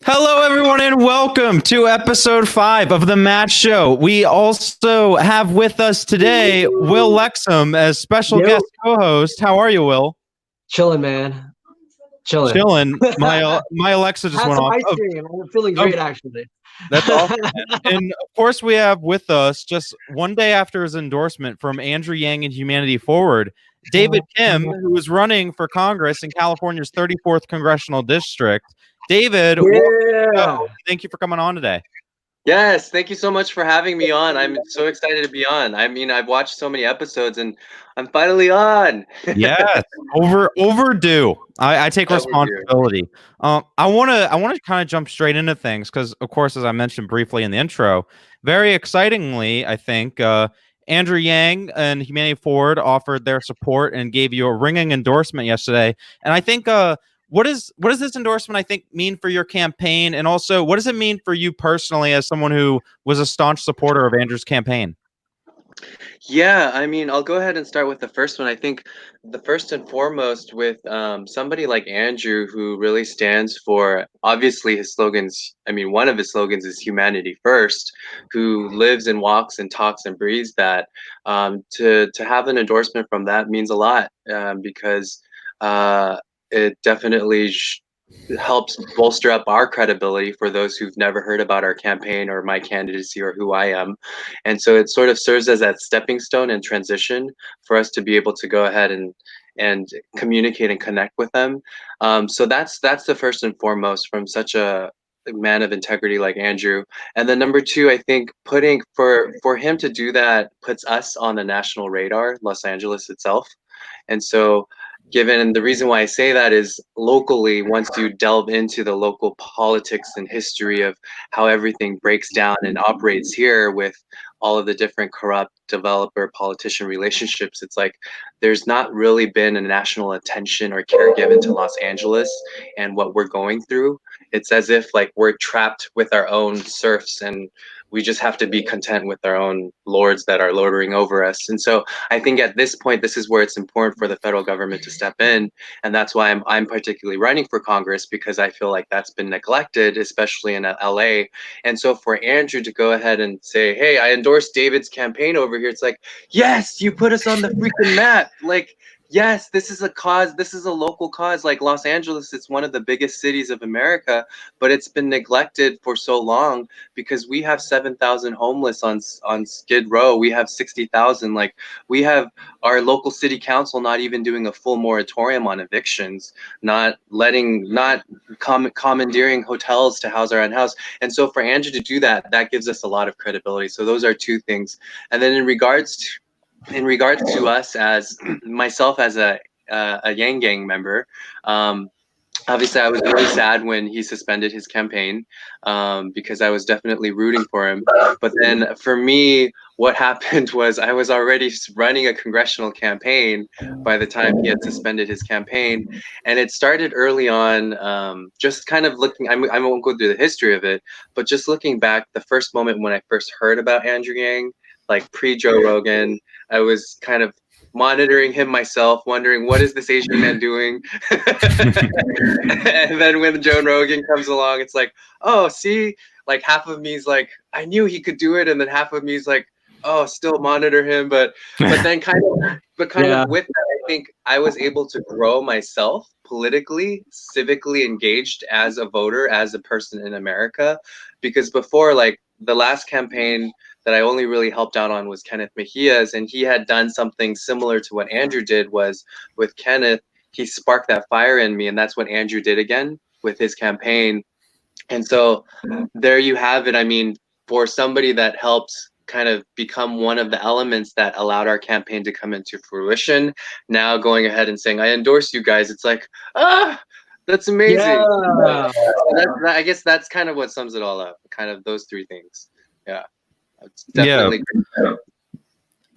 Hello, everyone, and welcome to episode 5 of the Match Show. We also have with us today Will Lex Ham as special Yo, guest co-host. How are you, Will? chilling, man. Chilling. Chilling. My Alexa just Had went some off. ice cream. I'm feeling Oh, great, actually. that's awesome, man. And of course, we have with us just one day after his endorsement from Andrew Yang and Humanity Forward, David Kim, who is running for Congress in California's 34th Congressional District. David, welcome to the Yeah. show. Thank you for coming on today. Yes, thank you so much for having me on. I'm so excited to be on. I mean, I've watched so many episodes and I'm finally on. Yes, overdue. I take Overdue. responsibility. I want to kind of jump straight into things because, of course, as I mentioned briefly in the intro, very excitingly, I think Andrew Yang and Humanity Forward offered their support and gave you a ringing endorsement yesterday. And I think what does this endorsement I think mean for your campaign, and also what does it mean for you personally as someone who was a staunch supporter of Andrew's campaign? Yeah, I mean, I'll go ahead and start with the first one. I think the first and foremost with somebody like Andrew, who really stands for, obviously his slogans. I mean, one of his slogans is humanity first, who lives and walks and talks and breathes that. To have an endorsement from that means a lot because it definitely helps bolster up our credibility for those who've never heard about our campaign or my candidacy or who I am. And so it sort of serves as that stepping stone and transition for us to be able to go ahead and communicate and connect with them. So that's the first and foremost from such a man of integrity like Andrew. And then number two, I think putting for him to do that puts us on the national radar, Los Angeles itself. And so given the reason why I say that is locally, once you delve into the local politics and history of how everything breaks down and operates here with all of the different corrupt developer politician relationships, it's like there's not really been a national attention or care given to Los Angeles and what we're going through. It's as if like we're trapped with our own serfs and we just have to be content with our own lords that are lording over us. And so I think at this point, this is where it's important for the federal government to step in, and that's why I'm particularly running for Congress, because I feel like that's been neglected, especially in LA. And so for Andrew to go ahead and say, "Hey, I endorse David's campaign over here," it's like, yes, you put us on the freaking map. Like, yes, this is a cause. This is a local cause. Like Los Angeles, it's one of the biggest cities of America, but it's been neglected for so long because we have 7,000 homeless on Skid Row. We have 60,000. Like, we have our local city council not even doing a full moratorium on evictions, not commandeering hotels to house our unhoused. And so for Andrew to do that, that gives us a lot of credibility. So those are two things. And then in regards to us, as myself as a Yang Gang member, obviously I was really sad when he suspended his campaign, because I was definitely rooting for him. But then for me, what happened was I was already running a congressional campaign by the time he had suspended his campaign. And it started early on, just kind of looking, I won't go through the history of it, but just looking back, the first moment when I first heard about Andrew Yang, like pre-Joe Rogan, I was kind of monitoring him myself, wondering what is this Asian man doing. And then when Joe Rogan comes along, it's like, oh, see, like half of me is like, I knew he could do it, and then half of me is like, oh, still monitor him, but then kind Yeah. of with that, I think I was able to grow myself politically, civically engaged as a voter, as a person in America, because before, like the last campaign that I only really helped out on was Kenneth Mejia's, and he had done something similar to what Andrew did. Was with Kenneth, he sparked that fire in me, and that's what Andrew did again with his campaign. And so there you have it. I mean, for somebody that helped kind of become one of the elements that allowed our campaign to come into fruition, now going ahead and saying, I endorse you guys, it's like, that's amazing. Yeah. I guess that's kind of what sums it all up, kind of those three things. Yeah, it's Yeah, definitely great.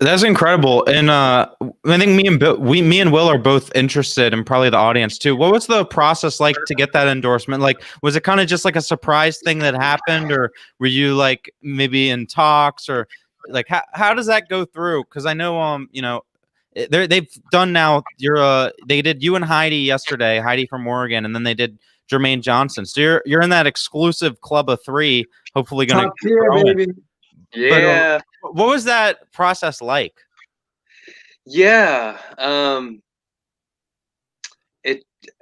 that's incredible. And I think me and Will are both interested, and probably the audience too. What was the process like to get that endorsement? Like, was it kind of just like a surprise thing that happened, or were you like maybe in talks, or like how does that go through? Because I know they've done now. They did you and Heidi yesterday, Heidi from Oregon, and then they did Jermaine Johnson. So you're in that exclusive club of 3. Hopefully, going Top tier, baby. Yeah. But, what was that process like? Yeah.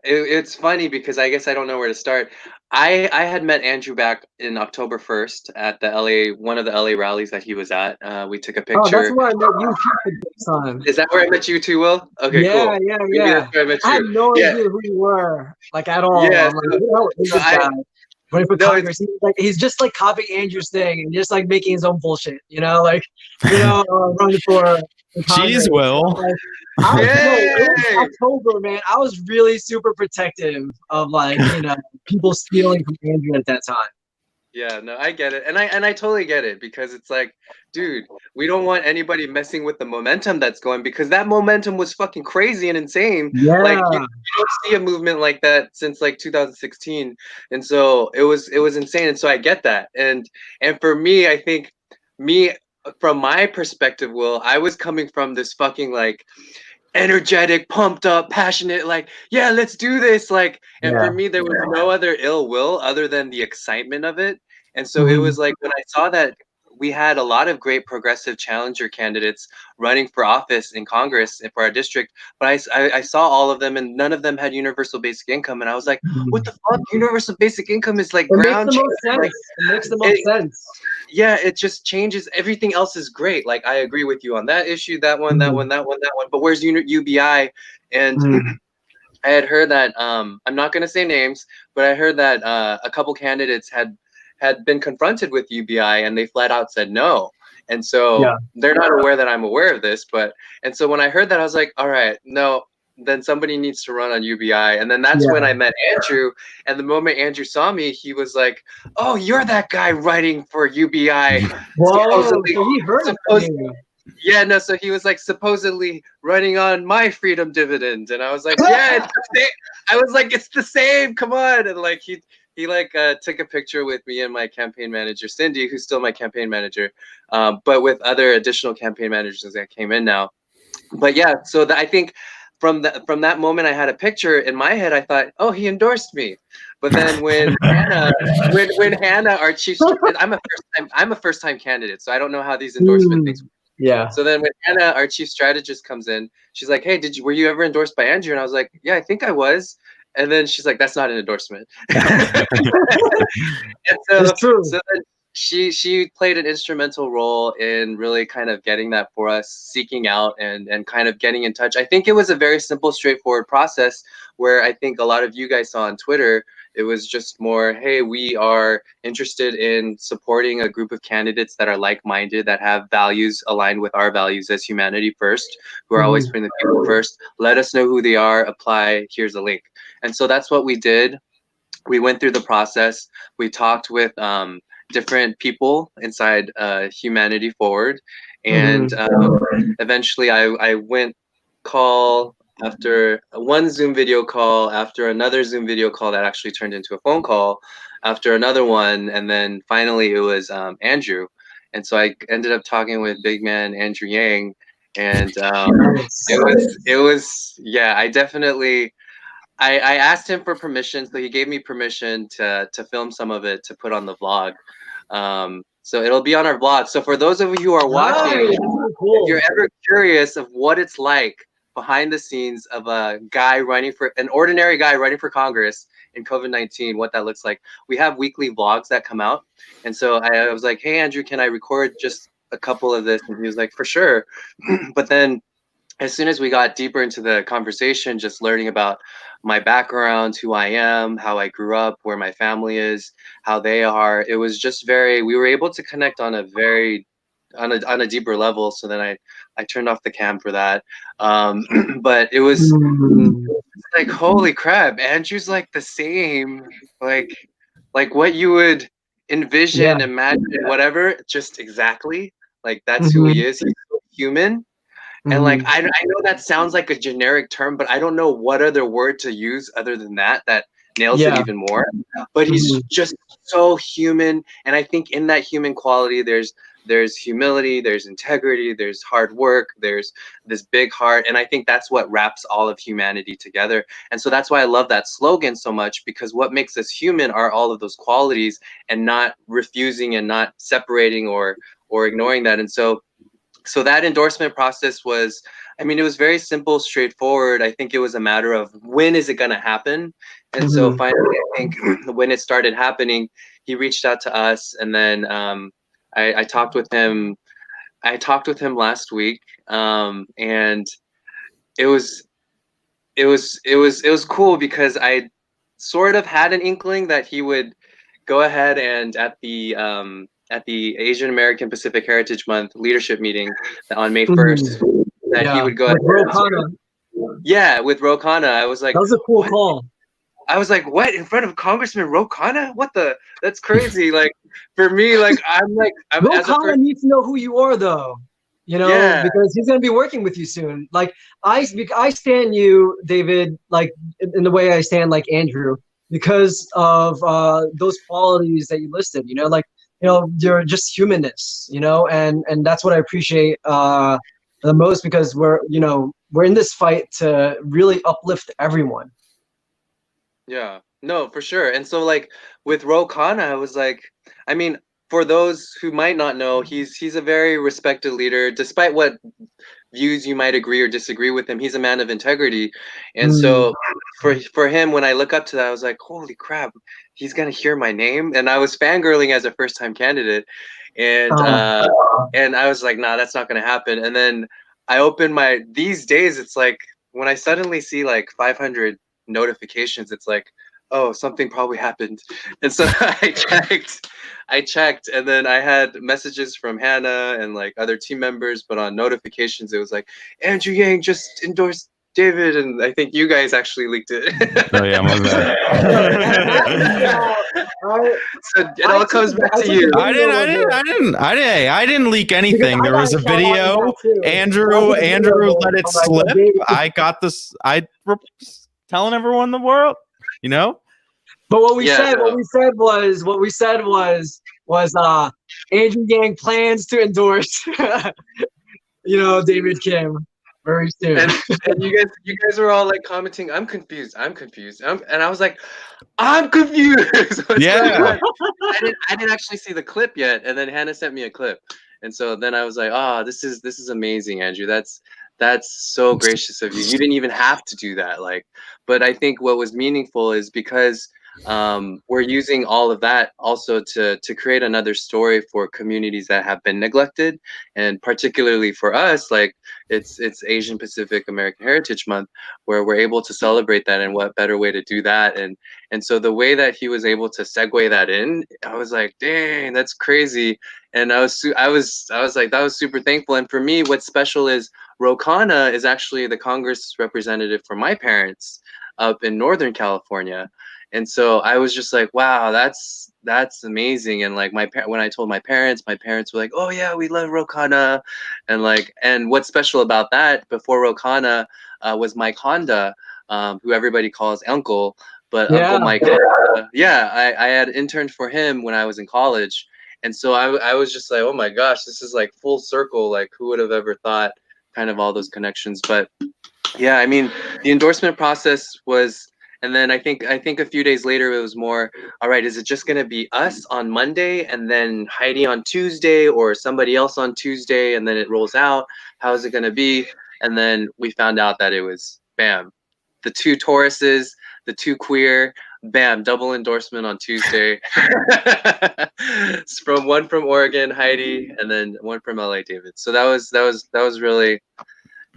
It's funny because I guess I don't know where to start. I had met Andrew back in October 1st at the one of the LA rallies that he was at. We took a picture. Oh, that's where I met you too for this time. Is that where I met you too, Will? Okay, cool. Yeah. Maybe that's where I met you. I had no idea who you were, like, at all. Yeah, I'm like, who the hell is this guy? Running for Congress. He's just like copying Andrew's thing and just like making his own bullshit, running for Congress. Jeez, Will. It was October, man. I was really super protective of people stealing from Andrew at that time. Yeah, no, I get it. And I totally get it, because it's like, dude, we don't want anybody messing with the momentum that's going, because that momentum was fucking crazy and insane. Yeah. Like you don't see a movement like that since like 2016. And so it was insane. And so I get that. And for me, I think from my perspective, Will, I was coming from this fucking like energetic, pumped up, passionate, like, yeah, let's do this. Like, and for me, there was no other ill will other than the excitement of it. And so it was like, when I saw that we had a lot of great progressive challenger candidates running for office in Congress for our district, but I saw all of them and none of them had universal basic income. And I was like, what the fuck? Universal basic income is like ground. It makes the most sense. Yeah, it just changes. Everything else is great. Like, I agree with you on that issue, that one. But where's UBI? And I had heard that, I'm not going to say names, but I heard that a couple candidates had been confronted with UBI and they flat out said no. And so they're not aware that I'm aware of this. And so when I heard that, I was like, all right, no, then somebody needs to run on UBI. And then that's when I met Andrew. And the moment Andrew saw me, he was like, oh, you're that guy writing for UBI. Whoa, so he heard it. Yeah, no, so he was like supposedly running on my freedom dividend. And I was like, yeah, it's the same. I was like, it's the same. Come on. And like he took a picture with me and my campaign manager, Cindy, who's still my campaign manager, but with other additional campaign managers that came in now. But yeah, so I think from that moment I had a picture in my head. I thought, oh, he endorsed me. But then when Hannah, our chief, I'm a first time candidate, so I don't know how these endorsement things work. Yeah. So then when Hannah, our chief strategist, comes in, she's like, hey, were you ever endorsed by Andrew? And I was like, yeah, I think I was. And then she's like, that's not an endorsement. And so, it's true. So then she played an instrumental role in really kind of getting that for us, seeking out and kind of getting in touch. I think it was a very simple, straightforward process where I think a lot of you guys saw on Twitter, it was just more, hey, we are interested in supporting a group of candidates that are like-minded, that have values aligned with our values as humanity first, who are always putting the people first. Let us know who they are, apply, here's a link. And so that's what we did. We went through the process. We talked with different people inside Humanity Forward. And eventually I went call after one Zoom video call, after another Zoom video call that actually turned into a phone call, after another one, and then finally it was Andrew. And so I ended up talking with big man Andrew Yang, and it was yeah, I definitely I asked him for permission, so he gave me permission to film some of it to put on the vlog. So it'll be on our vlog. So for those of you who are watching, if you're ever curious of what it's like behind the scenes of an ordinary guy running for Congress in COVID-19, what that looks like, we have weekly vlogs that come out. And so I was like, hey, Andrew, can I record just a couple of this? And he was like, for sure. But then as soon as we got deeper into the conversation, just learning about my background, who I am, how I grew up, where my family is, how they are, it was just we were able to connect on a deeper level. So then I turned off the cam for that. But it was like, holy crap, Andrew's like the same, like what you would envision, imagine, whatever, just exactly. Like that's who he is. He's so human. And like, I know that sounds like a generic term, but I don't know what other word to use other than that nails it even more. But he's just so human. And I think in that human quality, there's there's humility, there's integrity, there's hard work, there's this big heart. And I think that's what wraps all of humanity together. And so that's why I love that slogan so much, because what makes us human are all of those qualities, and not refusing and not separating or ignoring that. And so that endorsement process was, I mean, it was very simple, straightforward. I think it was a matter of when is it going to happen? And so finally, I think when it started happening, he reached out to us, and then I talked with him. I talked with him last week, and it was cool because I sort of had an inkling that he would go ahead and at the Asian American Pacific Heritage Month leadership meeting on May 1st, that he would go with Ro Khanna. Yeah, with Ro Khanna. I was like, that was a cool what? call. I was like, what, in front of Congressman Ro Khanna? What the? That's crazy. Like, for me, like, Ro Khanna needs to know who you are, though. You know, because he's gonna be working with you soon. Like, I stand you, David, like in the way I stand like Andrew, because of those qualities that you listed. You know, like, you know, you're just humanness. You know, and that's what I appreciate the most, because we're in this fight to really uplift everyone. Yeah, no, for sure. And so, like, with Ro Khanna, I was like, I mean, for those who might not know, he's a very respected leader. Despite what views you might agree or disagree with him, he's a man of integrity. And so for him, when I look up to that, I was like, holy crap, he's gonna hear my name. And I was fangirling as a first-time candidate. And I was like, nah, that's not gonna happen. And then I opened these days, it's like when I suddenly see like 500 notifications, it's like, oh, something probably happened. And so I checked, and then I had messages from Hannah and like other team members, but on notifications it was like, Andrew Yang just endorsed David, and I think you guys actually leaked it. Oh yeah, my bad. So it all comes back to you. I didn't leak anything. There was a video. Andrew let it slip. I got this. I telling everyone in the world, you know. But what we said was Andrew Yang plans to endorse David Kim very soon. And you guys were all like commenting, I'm confused. And I was like, I'm confused. Yeah. I didn't actually see the clip yet, and then Hannah sent me a clip, and so then I was like, this is amazing, Andrew. That's so gracious of you. You didn't even have to do that. Like, but I think what was meaningful is because we're using all of that also to create another story for communities that have been neglected, and particularly for us, like it's Asian Pacific American Heritage Month, where we're able to celebrate that, and what better way to do that. And so the way that he was able to segue that in, I was like, dang, that's crazy. And I was like, that was super thankful. And for me, what's special is Ro Khanna is actually the Congress representative for my parents up in Northern California. And so I was just like, wow, that's amazing. And like when I told my parents were like, oh yeah, we love Ro Khanna. And what's special about that, before Ro Khanna was Mike Honda, who everybody calls Uncle. But Uncle Mike, I had interned for him when I was in college. And so I was just like, oh my gosh, this is like full circle. Like, who would have ever thought, kind of all those connections. But yeah, I mean, the endorsement process was, and then I think a few days later it was more, all right, is it just gonna be us on Monday and then Heidi on Tuesday, or somebody else on Tuesday, and then it rolls out? How is it gonna be? And then we found out that it was, bam, the two Tauruses, the two queer, bam, double endorsement on Tuesday. From one from Oregon, Heidi, and then one from LA, David. So that was really,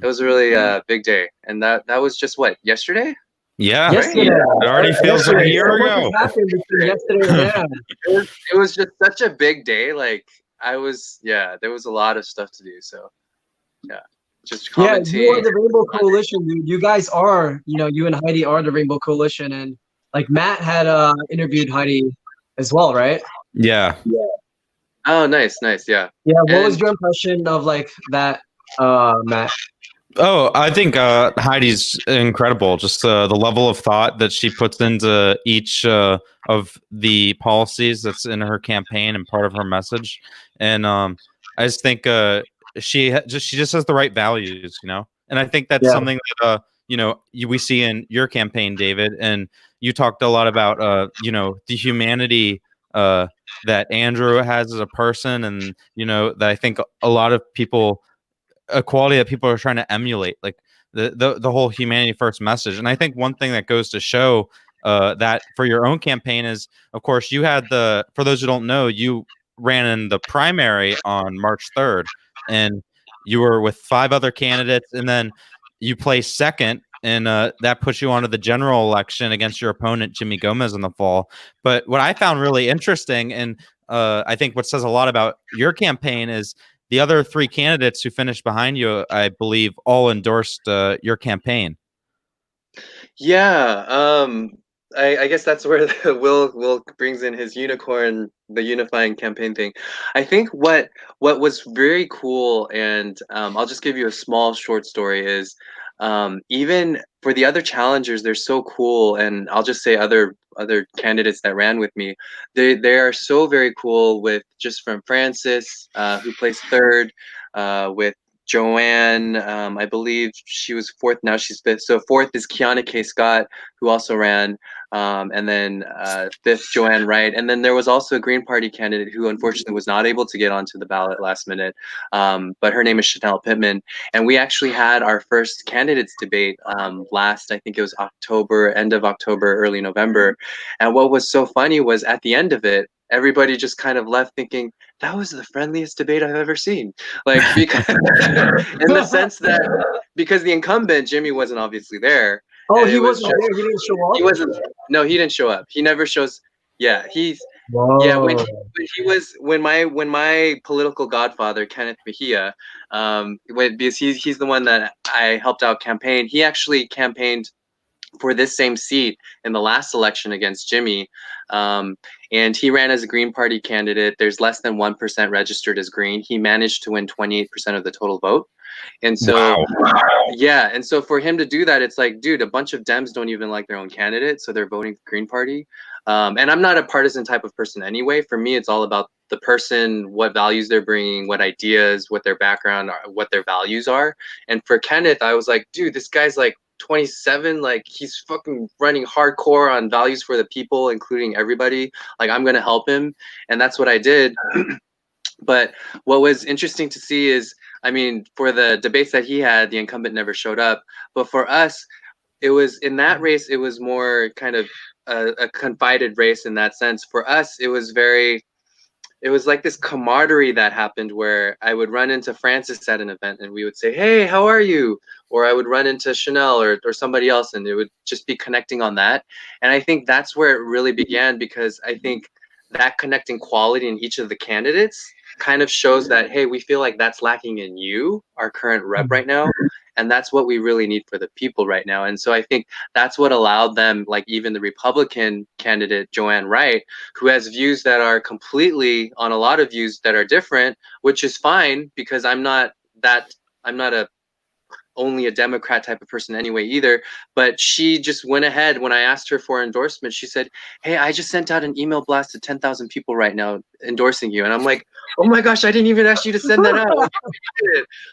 it was a really big day. And that was just what, yesterday? Yeah, yesterday. It already feels like a year ago. It was just such a big day. Like there was a lot of stuff to do. So yeah, just commenting. Yeah, you are the Rainbow Coalition, dude. You guys are, you and Heidi are the Rainbow Coalition, and like Matt had interviewed Heidi as well, right? Yeah. Oh, nice. Yeah. Yeah. What was your impression of like that, Matt? Oh, I think Heidi's incredible. Just the level of thought that she puts into each of the policies that's in her campaign and part of her message. And I just think she just has the right values, and I think that's something that we see in your campaign, David, and you talked a lot about the humanity that Andrew has as a person, and that I think a lot of people, a quality that people are trying to emulate, like the whole humanity first message. And I think one thing that goes to show that for your own campaign is, of course, you had for those who don't know, you ran in the primary on March 3rd, and you were with 5 other candidates, and then you placed second, and that puts you onto the general election against your opponent, Jimmy Gomez, in the fall. But what I found really interesting, and I think what says a lot about your campaign, is the other 3 candidates who finished behind you, I believe, all endorsed your campaign. Yeah, I guess that's where Will brings in his unicorn, the unifying campaign thing. I think what was very cool, and I'll just give you a small short story, is even for the other challengers, they're so cool, and I'll just say other candidates that ran with me, they are so very cool. With just from Francis, who placed 3rd, with Joanne, I believe she was 4th. Now she's 5th. So 4th is Kiana K. Scott, who also ran, and then 5th, Joanne Wright. And then there was also a Green Party candidate who unfortunately was not able to get onto the ballot last minute, but her name is Chanel Pittman. And we actually had our first candidates debate last, I think it was October, end of October, early November. And what was so funny was at the end of it, everybody just kind of left thinking, that was the friendliest debate I've ever seen. Like, because in the sense that, because the incumbent, Jimmy, wasn't obviously there. Oh, he wasn't there. He didn't show up. He wasn't. No, he didn't show up. He never shows. Yeah, yeah. When my political godfather, Kenneth Mejia, because he's the one that I helped out campaign. He actually campaigned for this same seat in the last election against Jimmy. And he ran as a Green Party candidate. There's less than 1% registered as Green. He managed to win 28% of the total vote. And so, yeah. And so for him to do that, it's like, dude, a bunch of Dems don't even like their own candidate, so they're voting for Green Party. And I'm not a partisan type of person anyway. For me, it's all about the person, what values they're bringing, what ideas, what their background, what their values are. And for Kenneth, I was like, dude, this guy's like 27, like he's fucking running hardcore on values for the people, including everybody. Like, I'm gonna help him, and that's what I did. But what was interesting to see is, I mean, for the debates that he had, the incumbent never showed up. But for us, it was in that race, it was more kind of a confided race in that sense. For us, it was like this camaraderie that happened where I would run into Francis at an event and we would say, hey, how are you? Or I would run into Chanel or somebody else, and it would just be connecting on that. And I think that's where it really began, because I think that connecting quality in each of the candidates kind of shows that, hey, we feel like that's lacking in you, our current rep right now. And that's what we really need for the people right now. And so I think that's what allowed them, like even the Republican candidate, Joanne Wright, who has views that are completely, on a lot of views that are different, which is fine, because I'm not only a Democrat type of person anyway either. But she just went ahead. When I asked her for endorsement, she said, hey, I just sent out an email blast to 10,000 people right now endorsing you. And I'm like, oh my gosh, I didn't even ask you to send that out.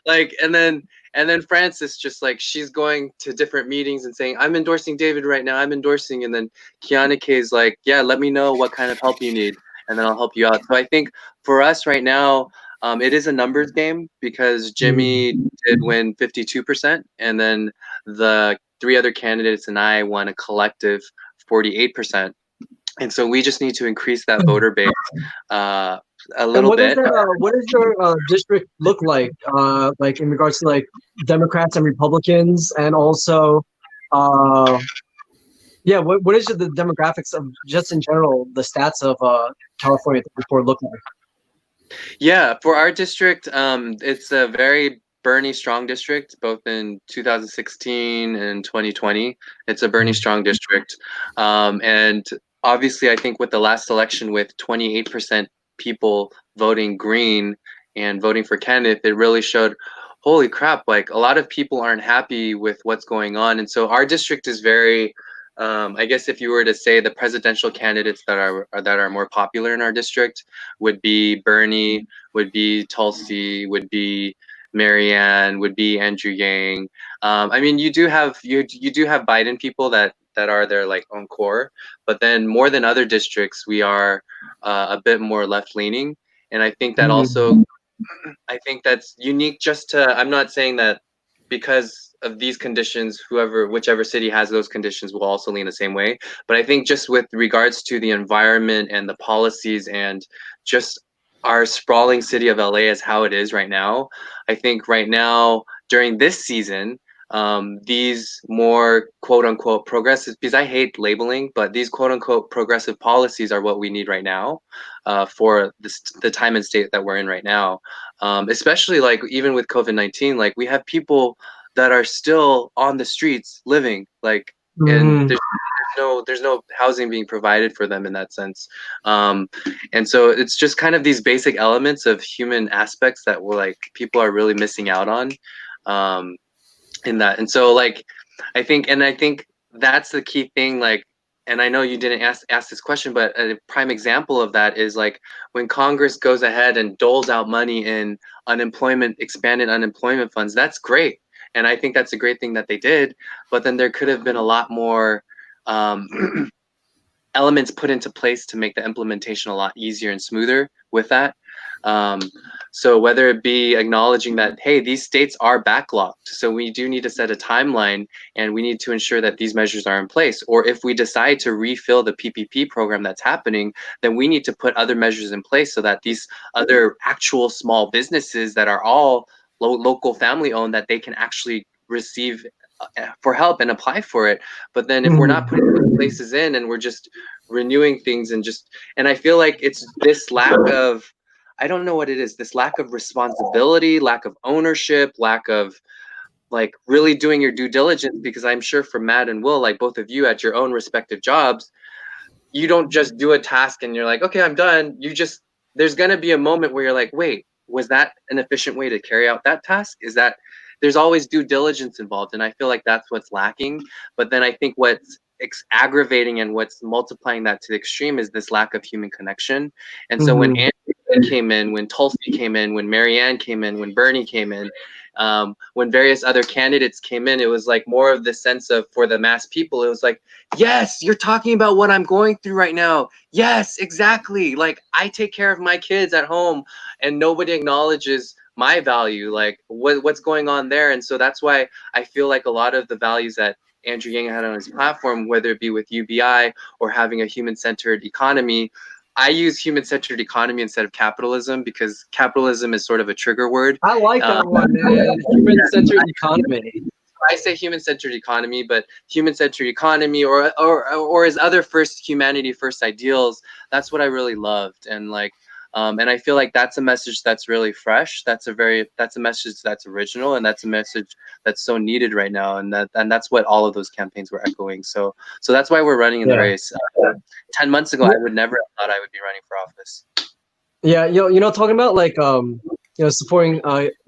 Like, and then Francis, just like, she's going to different meetings and saying, I'm endorsing David right now, I'm endorsing. And then Kiana K is like, yeah, let me know what kind of help you need, and then I'll help you out. So I think for us right now, it is a numbers game, because Jimmy did win 52%, and then the 3 other candidates and I won a collective 48%. And so we just need to increase that voter base a little bit. What does your district look like in regards to like Democrats and Republicans, and also what is the demographics of, just in general, the stats of California before look like? Yeah, for our district, it's a very Bernie strong district, both in 2016 and 2020. It's a Bernie strong district. And obviously, I think with the last election, with 28% people voting Green and voting for Kenneth, it really showed, holy crap, like a lot of people aren't happy with what's going on. And so our district is very, I guess if you were to say the presidential candidates that are more popular in our district would be Bernie, would be Tulsi, would be Marianne, would be Andrew Yang. I mean, you do have Biden people that are their like own core, but then more than other districts, we are a bit more left leaning, and I think that also, I think that's unique just to. I'm not saying that because of these conditions, whichever city has those conditions will also lean the same way. But I think just with regards to the environment and the policies and just our sprawling city of LA as how it is right now, I think right now during this season, these more quote unquote progressive, because I hate labeling, but these quote unquote progressive policies are what we need right now for the time and state that we're in right now. Especially like even with COVID-19, like we have people that are still on the streets living, like, and there's no housing being provided for them in that sense. And so it's just kind of these basic elements of human aspects that we're like people are really missing out on in that. And so like I think that's the key thing. Like, and I know you didn't ask this question, but a prime example of that is like when Congress goes ahead and doles out money in expanded unemployment funds. That's great, and I think that's a great thing that they did. But then there could have been a lot more elements put into place to make the implementation a lot easier and smoother with that. So whether it be acknowledging that, hey, these states are backlogged, so we do need to set a timeline and we need to ensure that these measures are in place. Or if we decide to refill the PPP program that's happening, then we need to put other measures in place so that these other actual small businesses that are all local family owned, that they can actually receive for help and apply for it. But then if we're not putting those places in and we're just renewing things and I feel like it's this lack of, I don't know what it is, this lack of responsibility, lack of ownership, lack of like really doing your due diligence, because I'm sure for Matt and Will, like both of you at your own respective jobs, you don't just do a task and you're like, okay, I'm done. There's going to be a moment where you're like, wait, was that an efficient way to carry out that task? There's always due diligence involved. And I feel like that's what's lacking. But then I think what's aggravating and what's multiplying that to the extreme is this lack of human connection. And so when Andrew came in, when Tulsi came in, when Marianne came in, when Bernie came in, when various other candidates came in, it was like more of the sense of, for the mass people, it was like, yes, you're talking about what I'm going through right now. Yes, exactly. Like I take care of my kids at home and nobody acknowledges my value, like what's going on there. And so that's why I feel like a lot of the values that Andrew Yang had on his platform, whether it be with UBI or having a human-centered economy, I use human-centered economy instead of capitalism because capitalism is sort of a trigger word. I like that one, man. Human-centered economy. I say human-centered economy, but human-centered economy or his other humanity first ideals, that's what I really loved. And like, and I feel like that's a message that's really fresh. That's a message that's original, and that's a message that's so needed right now. And that's what all of those campaigns were echoing. So that's why we're running in the race. 10 months ago, I would never have thought I would be running for office. Yeah, you know, talking about like supporting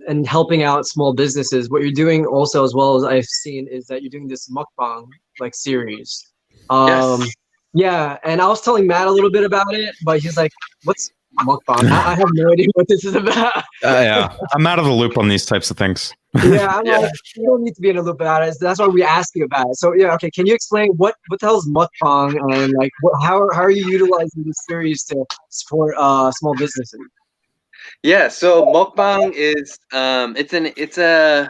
and helping out small businesses. What you're doing also, as well as I've seen, is that you're doing this mukbang like series. Yes. Yeah, and I was telling Matt a little bit about it, but he's like, "What's mukbang?" I have no idea what this is about. Yeah, I'm out of the loop on these types of things. Yeah, I'm like, you don't need to be in a loop about it. That's why we ask you about it. So yeah, okay. Can you explain what the hell is mukbang and like how are you utilizing this series to support small businesses? Yeah, so mukbang is it's a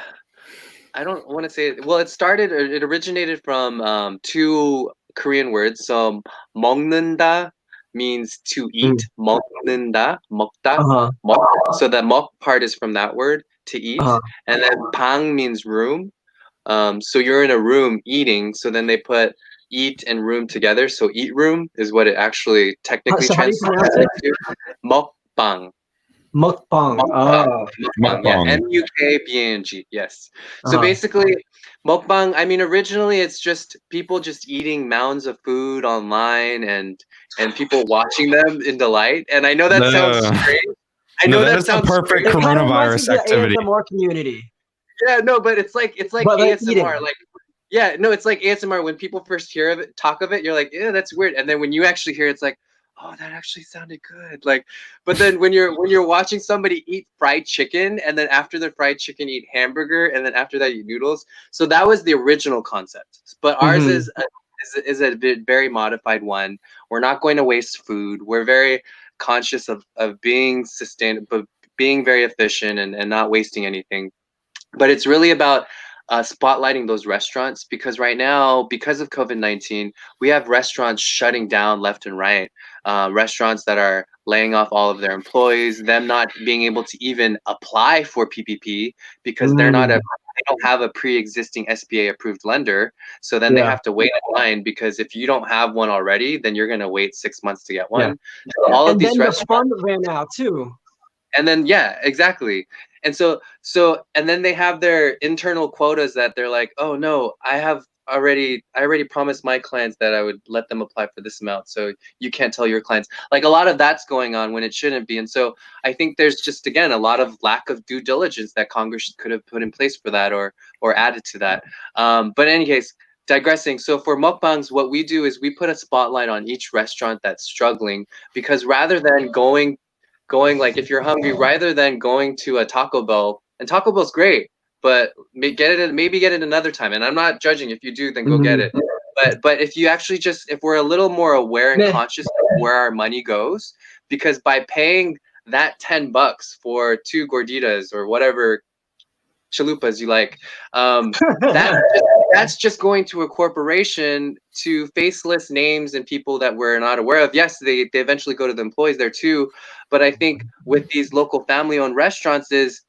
I don't want to say it. Well, it originated from two Korean words. So 먹는다 means to eat. 먹는다, 먹다, 먹. So the 먹 part is from that word, to eat. And then 방 means room. So you're in a room eating. So then they put eat and room together. So eat room is what it actually technically translates to. 먹방. Mukbang. Mukbang. Yeah, mukbang. Yes. So basically, mukbang. I mean, originally it's just people just eating mounds of food online and people watching them in delight. And I know that sounds strange. I know that sounds the perfect coronavirus activity. The ASMR community. Yeah, no, but it's like ASMR. Like, yeah, no, it's like ASMR. When people first hear of it, talk of it, you're like, yeah, that's weird. And then when you actually hear it, it's like, oh, that actually sounded good. Like, but then when you're watching somebody eat fried chicken, and then after the fried chicken eat hamburger, and then after that eat noodles. So that was the original concept. But ours is a very modified one. We're not going to waste food. We're very conscious of being sustainable, being very efficient, and not wasting anything. But it's really about spotlighting those restaurants, because right now, because of COVID-19, we have restaurants shutting down left and right. Restaurants that are laying off all of their employees, them not being able to even apply for PPP because they don't have a pre-existing SBA approved lender. So then they have to wait in line, because if you don't have one already, then you're going to wait 6 months to get one. So all of these restaurants, the fund ran out too. And then exactly. And and then they have their internal quotas that they're like, oh no, I already promised my clients that I would let them apply for this amount, so you can't tell your clients. Like, a lot of that's going on when it shouldn't be. And so I think there's just, again, a lot of lack of due diligence that Congress could have put in place for that, or added to that. But in any case, digressing. So for mukbangs, what we do is we put a spotlight on each restaurant that's struggling, because rather than going, like, if you're hungry, rather than going to a Taco Bell, and Taco Bell's great, but maybe get it another time. And I'm not judging. If you do, then go get it. But if you actually if we're a little more aware and conscious of where our money goes, because by paying that $10 for 2 gorditas or whatever chalupas you like, that's just going to a corporation, to faceless names and people that we're not aware of. Yes, they eventually go to the employees there too, but I think with these local family-owned restaurants, is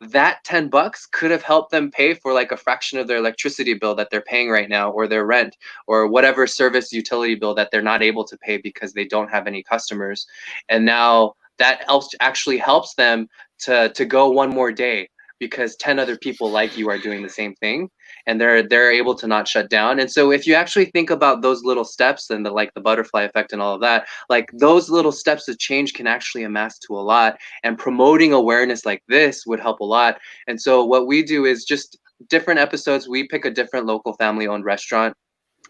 that $10 could have helped them pay for like a fraction of their electricity bill that they're paying right now, or their rent, or whatever service utility bill that they're not able to pay because they don't have any customers. And now that actually helps them to go one more day, because 10 other people like you are doing the same thing, and they're able to not shut down. And so if you actually think about those little steps, and the butterfly effect and all of that, like, those little steps of change can actually amass to a lot, and promoting awareness like this would help a lot. And so what we do is, just different episodes, we pick a different local family owned restaurant.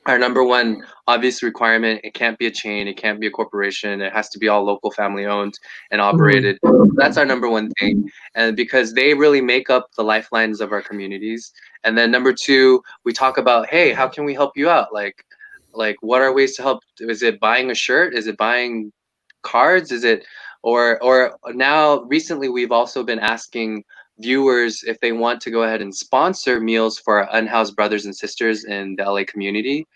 Our number one obvious requirement, it can't be a chain, it can't be a corporation, it has to be all local family owned and operated. That's our number one thing, and because they really make up the lifelines of our communities. And then number two, we talk about, hey, how can we help you out? Like what are ways to help? Is it buying a shirt? Is it buying cards? Is it, or now recently we've also been asking viewers if they want to go ahead and sponsor meals for our unhoused brothers and sisters in the LA community,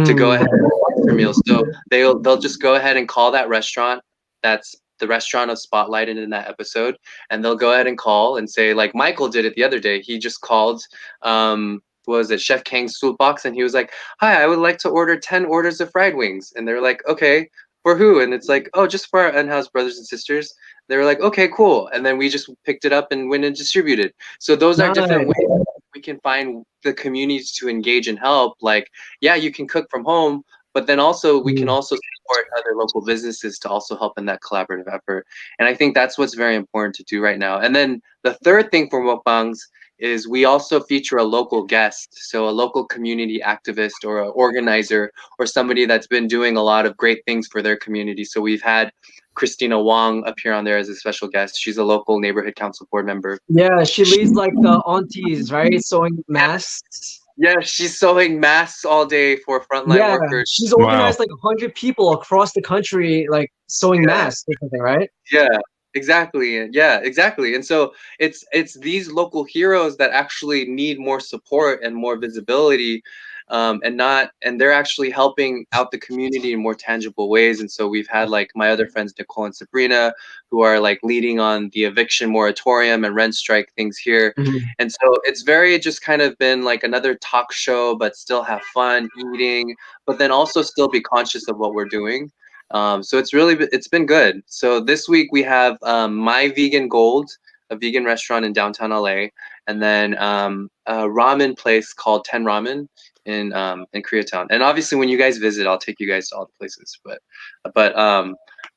to go ahead and sponsor meals. So they'll just go ahead and call that restaurant, that's the restaurant of spotlighted in that episode, and they'll go ahead and call and say, like Michael did it the other day. He just called what was it, Chef Kang's Food Box, and he was like, hi, I would like to order 10 orders of fried wings. And they're like, okay, for who? And it's like, oh, just for our unhoused brothers and sisters. They were like, okay, cool. And then we just picked it up and went and distributed. So those are different ways we can find the communities to engage and help. Like, yeah, you can cook from home, but then also we can also support other local businesses to also help in that collaborative effort. And I think that's what's very important to do right now. And then the third thing for mukbangs is we also feature a local guest, so a local community activist or an organizer, or somebody that's been doing a lot of great things for their community. So we've had Christina Wong appear on there as a special guest. She's a local neighborhood council board member. Yeah, she leads like the aunties, right? Sewing masks. Yeah, she's sewing masks all day for frontline workers. She's organized like 100 people across the country, like sewing masks or something, right? Yeah. Exactly. Yeah, exactly. And so it's these local heroes that actually need more support and more visibility, and they're actually helping out the community in more tangible ways. And so we've had like my other friends Nicole and Sabrina, who are like leading on the eviction moratorium and rent strike things here. And so it's very just kind of been like another talk show, but still have fun eating, but then also still be conscious of what we're doing. So it's been good. So this week we have My Vegan Gold, a vegan restaurant in downtown LA, and then a ramen place called 10 Ramen in Koreatown. And obviously when you guys visit, I'll take you guys to all the places. But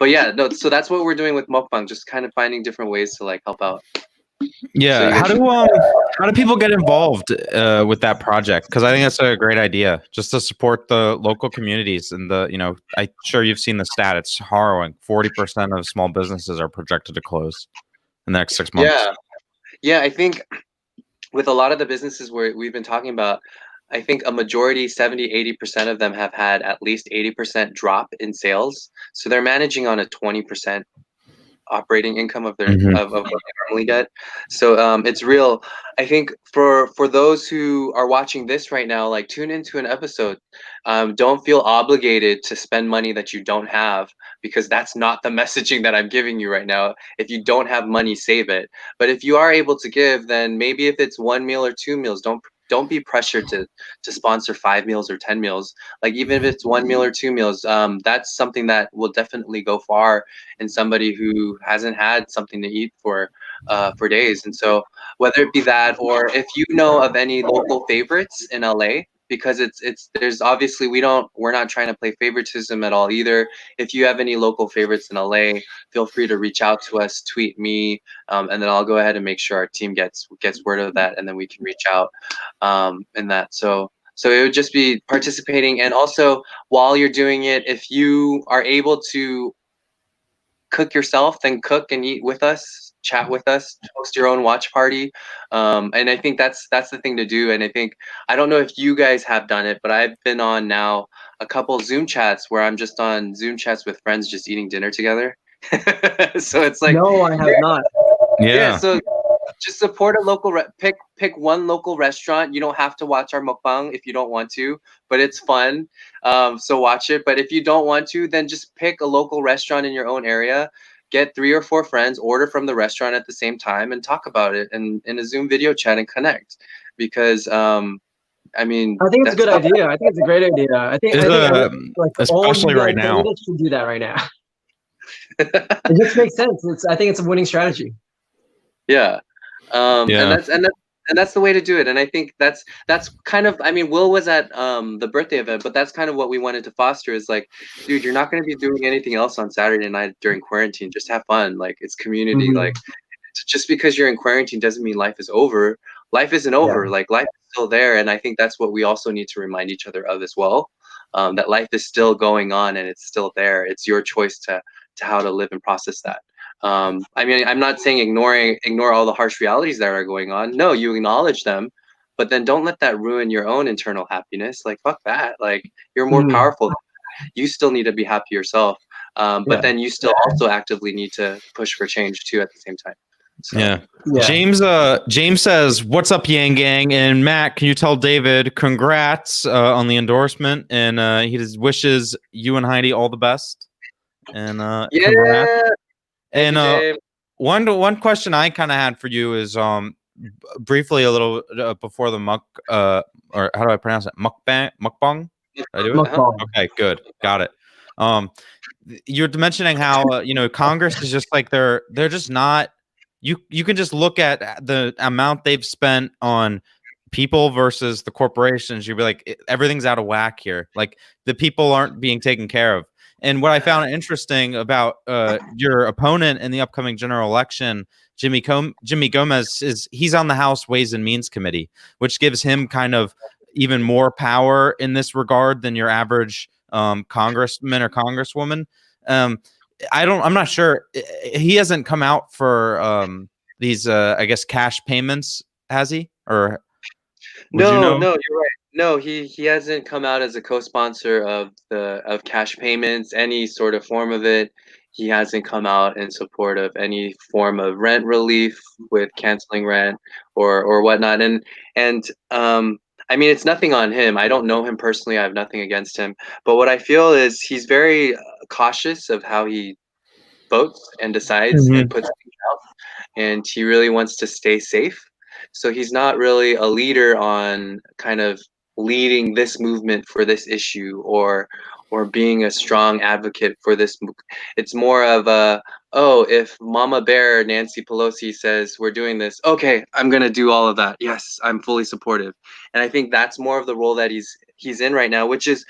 yeah, no. So that's what we're doing with mukbang, just kind of finding different ways to like help out. Yeah. So How do people get involved with that project? Because I think that's a great idea, just to support the local communities and I'm sure you've seen the stat. It's harrowing. 40% of small businesses are projected to close in the next 6 months. Yeah. I think with a lot of the businesses we've been talking about, I think a majority, 70-80% of them have had at least 80% drop in sales. So they're managing on a 20% operating income of their of what they normally get. So it's real. I think for those who are watching this right now, like tune into an episode. Don't feel obligated to spend money that you don't have, because that's not the messaging that I'm giving you right now. If you don't have money, save it. But if you are able to give, then maybe if it's 1 meal or 2 meals, don't be pressured to sponsor 5 meals or 10 meals. Like even if it's 1 meal or 2 meals, that's something that will definitely go far in somebody who hasn't had something to eat for days. And so whether it be that, or if you know of any local favorites in LA, because there's obviously we're not trying to play favoritism at all either. If you have any local favorites in LA, feel free to reach out to us, tweet me, and then I'll go ahead and make sure our team gets word of that, and then we can reach out in that. So it would just be participating, and also while you're doing it, if you are able to cook yourself, then cook and eat with us, chat with us, host your own watch party. And I think that's the thing to do. And I don't know if you guys have done it, but I've been on now a couple Zoom chats where I'm just on Zoom chats with friends just eating dinner together. So it's like, no, I have not. Yeah, so just support a local pick one local restaurant. You don't have to watch our mukbang if you don't want to, but it's fun. So watch it. But if you don't want to, then just pick a local restaurant in your own area. Get 3 or 4 friends, order from the restaurant at the same time, and talk about it in a Zoom video chat and connect. Because I mean, I think it's a good idea. I think it's a great idea. I think like especially right now, should do that right now. It just makes sense. I think it's a winning strategy. Yeah. And that's the way to do it. And I think that's kind of, I mean, Will was at the birthday event, but that's kind of what we wanted to foster is like, dude, you're not going to be doing anything else on Saturday night during quarantine. Just have fun. Like, it's community. Like, just because you're in quarantine doesn't mean life is over. Life isn't over. Like, life is still there. And I think that's what we also need to remind each other of as well. That life is still going on and it's still there. It's your choice to how to live and process that. I mean, I'm not saying ignore all the harsh realities that are going on. No, you acknowledge them, but then don't let that ruin your own internal happiness. Like, fuck that. Like, you're more powerful. You still need to be happy yourself. But then you still also actively need to push for change too at the same time. So, yeah. James says, "What's up, Yang Gang?" And Matt, can you tell David congrats on the endorsement? And he just wishes you and Heidi all the best. And congrats. And one question I kind of had for you is briefly a little before the or how do I pronounce it? Mukbang? Did I do it? Okay, good, got it. You're mentioning how Congress is just like they're just not. You can just look at the amount they've spent on people versus the corporations. You'll be like, everything's out of whack here. Like, the people aren't being taken care of. And what I found interesting about your opponent in the upcoming general election, Jimmy Gomez, is he's on the House Ways and Means Committee, which gives him kind of even more power in this regard than your average congressman or congresswoman. I'm not sure. He hasn't come out for these, I guess, cash payments, has he? Or no, you're right. No, he hasn't come out as a co-sponsor of cash payments, any sort of form of it. He hasn't come out in support of any form of rent relief with canceling rent or whatnot. And I mean, it's nothing on him. I don't know him personally. I have nothing against him. But what I feel is he's very cautious of how he votes and decides and puts things out. And he really wants to stay safe. So he's not really a leader on kind of leading this movement for this issue or being a strong advocate for this. It's more of if Mama Bear Nancy Pelosi says we're doing this, okay, I'm gonna do all of that. Yes, I'm fully supportive. And I think that's more of the role that he's in right now, which is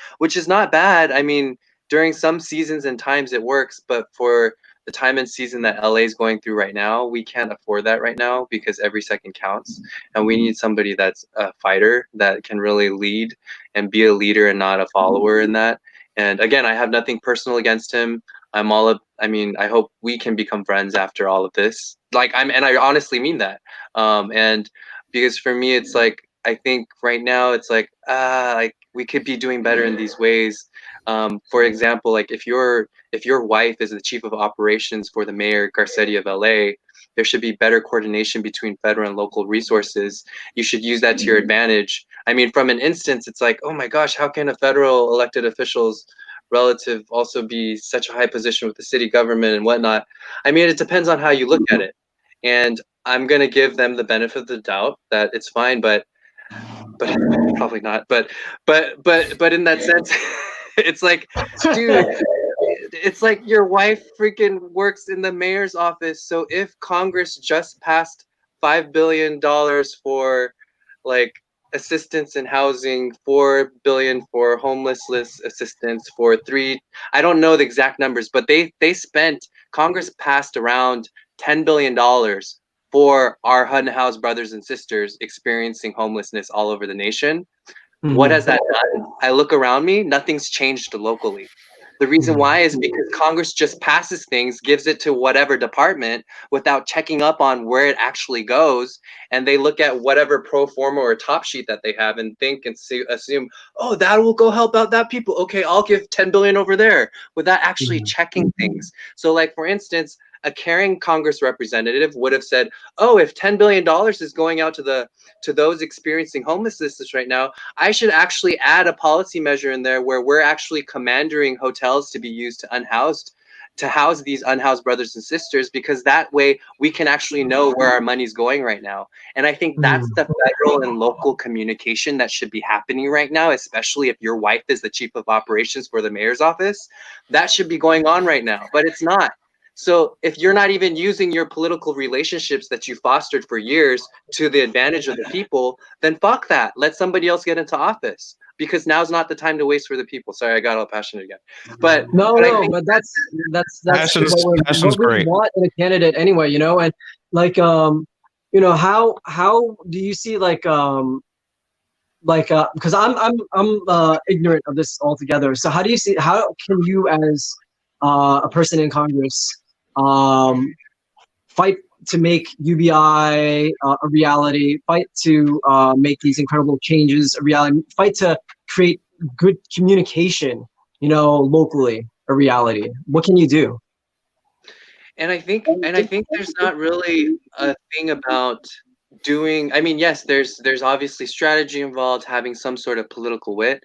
not bad. I mean, during some seasons and times it works, but for the time and season that LA is going through right now, we can't afford that right now because every second counts, and we need somebody that's a fighter that can really lead and be a leader and not a follower in that. And again, I have nothing personal against him. I mean, I hope we can become friends after all of this. And I honestly mean that. And because for me, it's like, I think right now it's like we could be doing better in these ways. For example, like if your wife is the chief of operations for the mayor Garcetti of LA, there should be better coordination between federal and local resources. You should use that to your advantage. I mean, from an instance, it's like, oh my gosh, how can a federal elected official's relative also be such a high position with the city government and whatnot? I mean, it depends on how you look at it. And I'm gonna give them the benefit of the doubt that it's fine, but probably not. But in that sense, it's like, dude, it's like your wife freaking works in the mayor's office. So if Congress just passed $5 billion for like assistance in housing, 4 billion for homelessness assistance, for I don't know the exact numbers, but Congress passed around $10 billion for our unhoused brothers and sisters experiencing homelessness all over the nation. What has that done? I look around me, nothing's changed locally. The reason why is because Congress just passes things, gives it to whatever department without checking up on where it actually goes. And they look at whatever pro forma or top sheet that they have and think and assume, oh, that will go help out that people. Okay, I'll give 10 billion over there without actually checking things. So like, for instance, a caring Congress representative would have said, oh, if $10 billion is going out to those experiencing homelessness right now, I should actually add a policy measure in there where we're actually commanding hotels to be used to house these unhoused brothers and sisters, because that way we can actually know where our money's going right now. And I think that's the federal and local communication that should be happening right now, especially if your wife is the chief of operations for the mayor's office. That should be going on right now, but it's not. So if you're not even using your political relationships that you fostered for years to the advantage of the people, then fuck that. Let somebody else get into office, because now's not the time to waste for the people. Sorry, I got all passionate again. But but that's what we great. want in a candidate anyway, you know. And like you know, how do you see because I'm ignorant of this altogether. So how can you as a person in Congress fight to make UBI a reality, fight to make these incredible changes a reality, fight to create good communication, you know, locally a reality? What can you do? And I think there's not really a thing about doing. I mean, yes, there's obviously strategy involved, having some sort of political wit,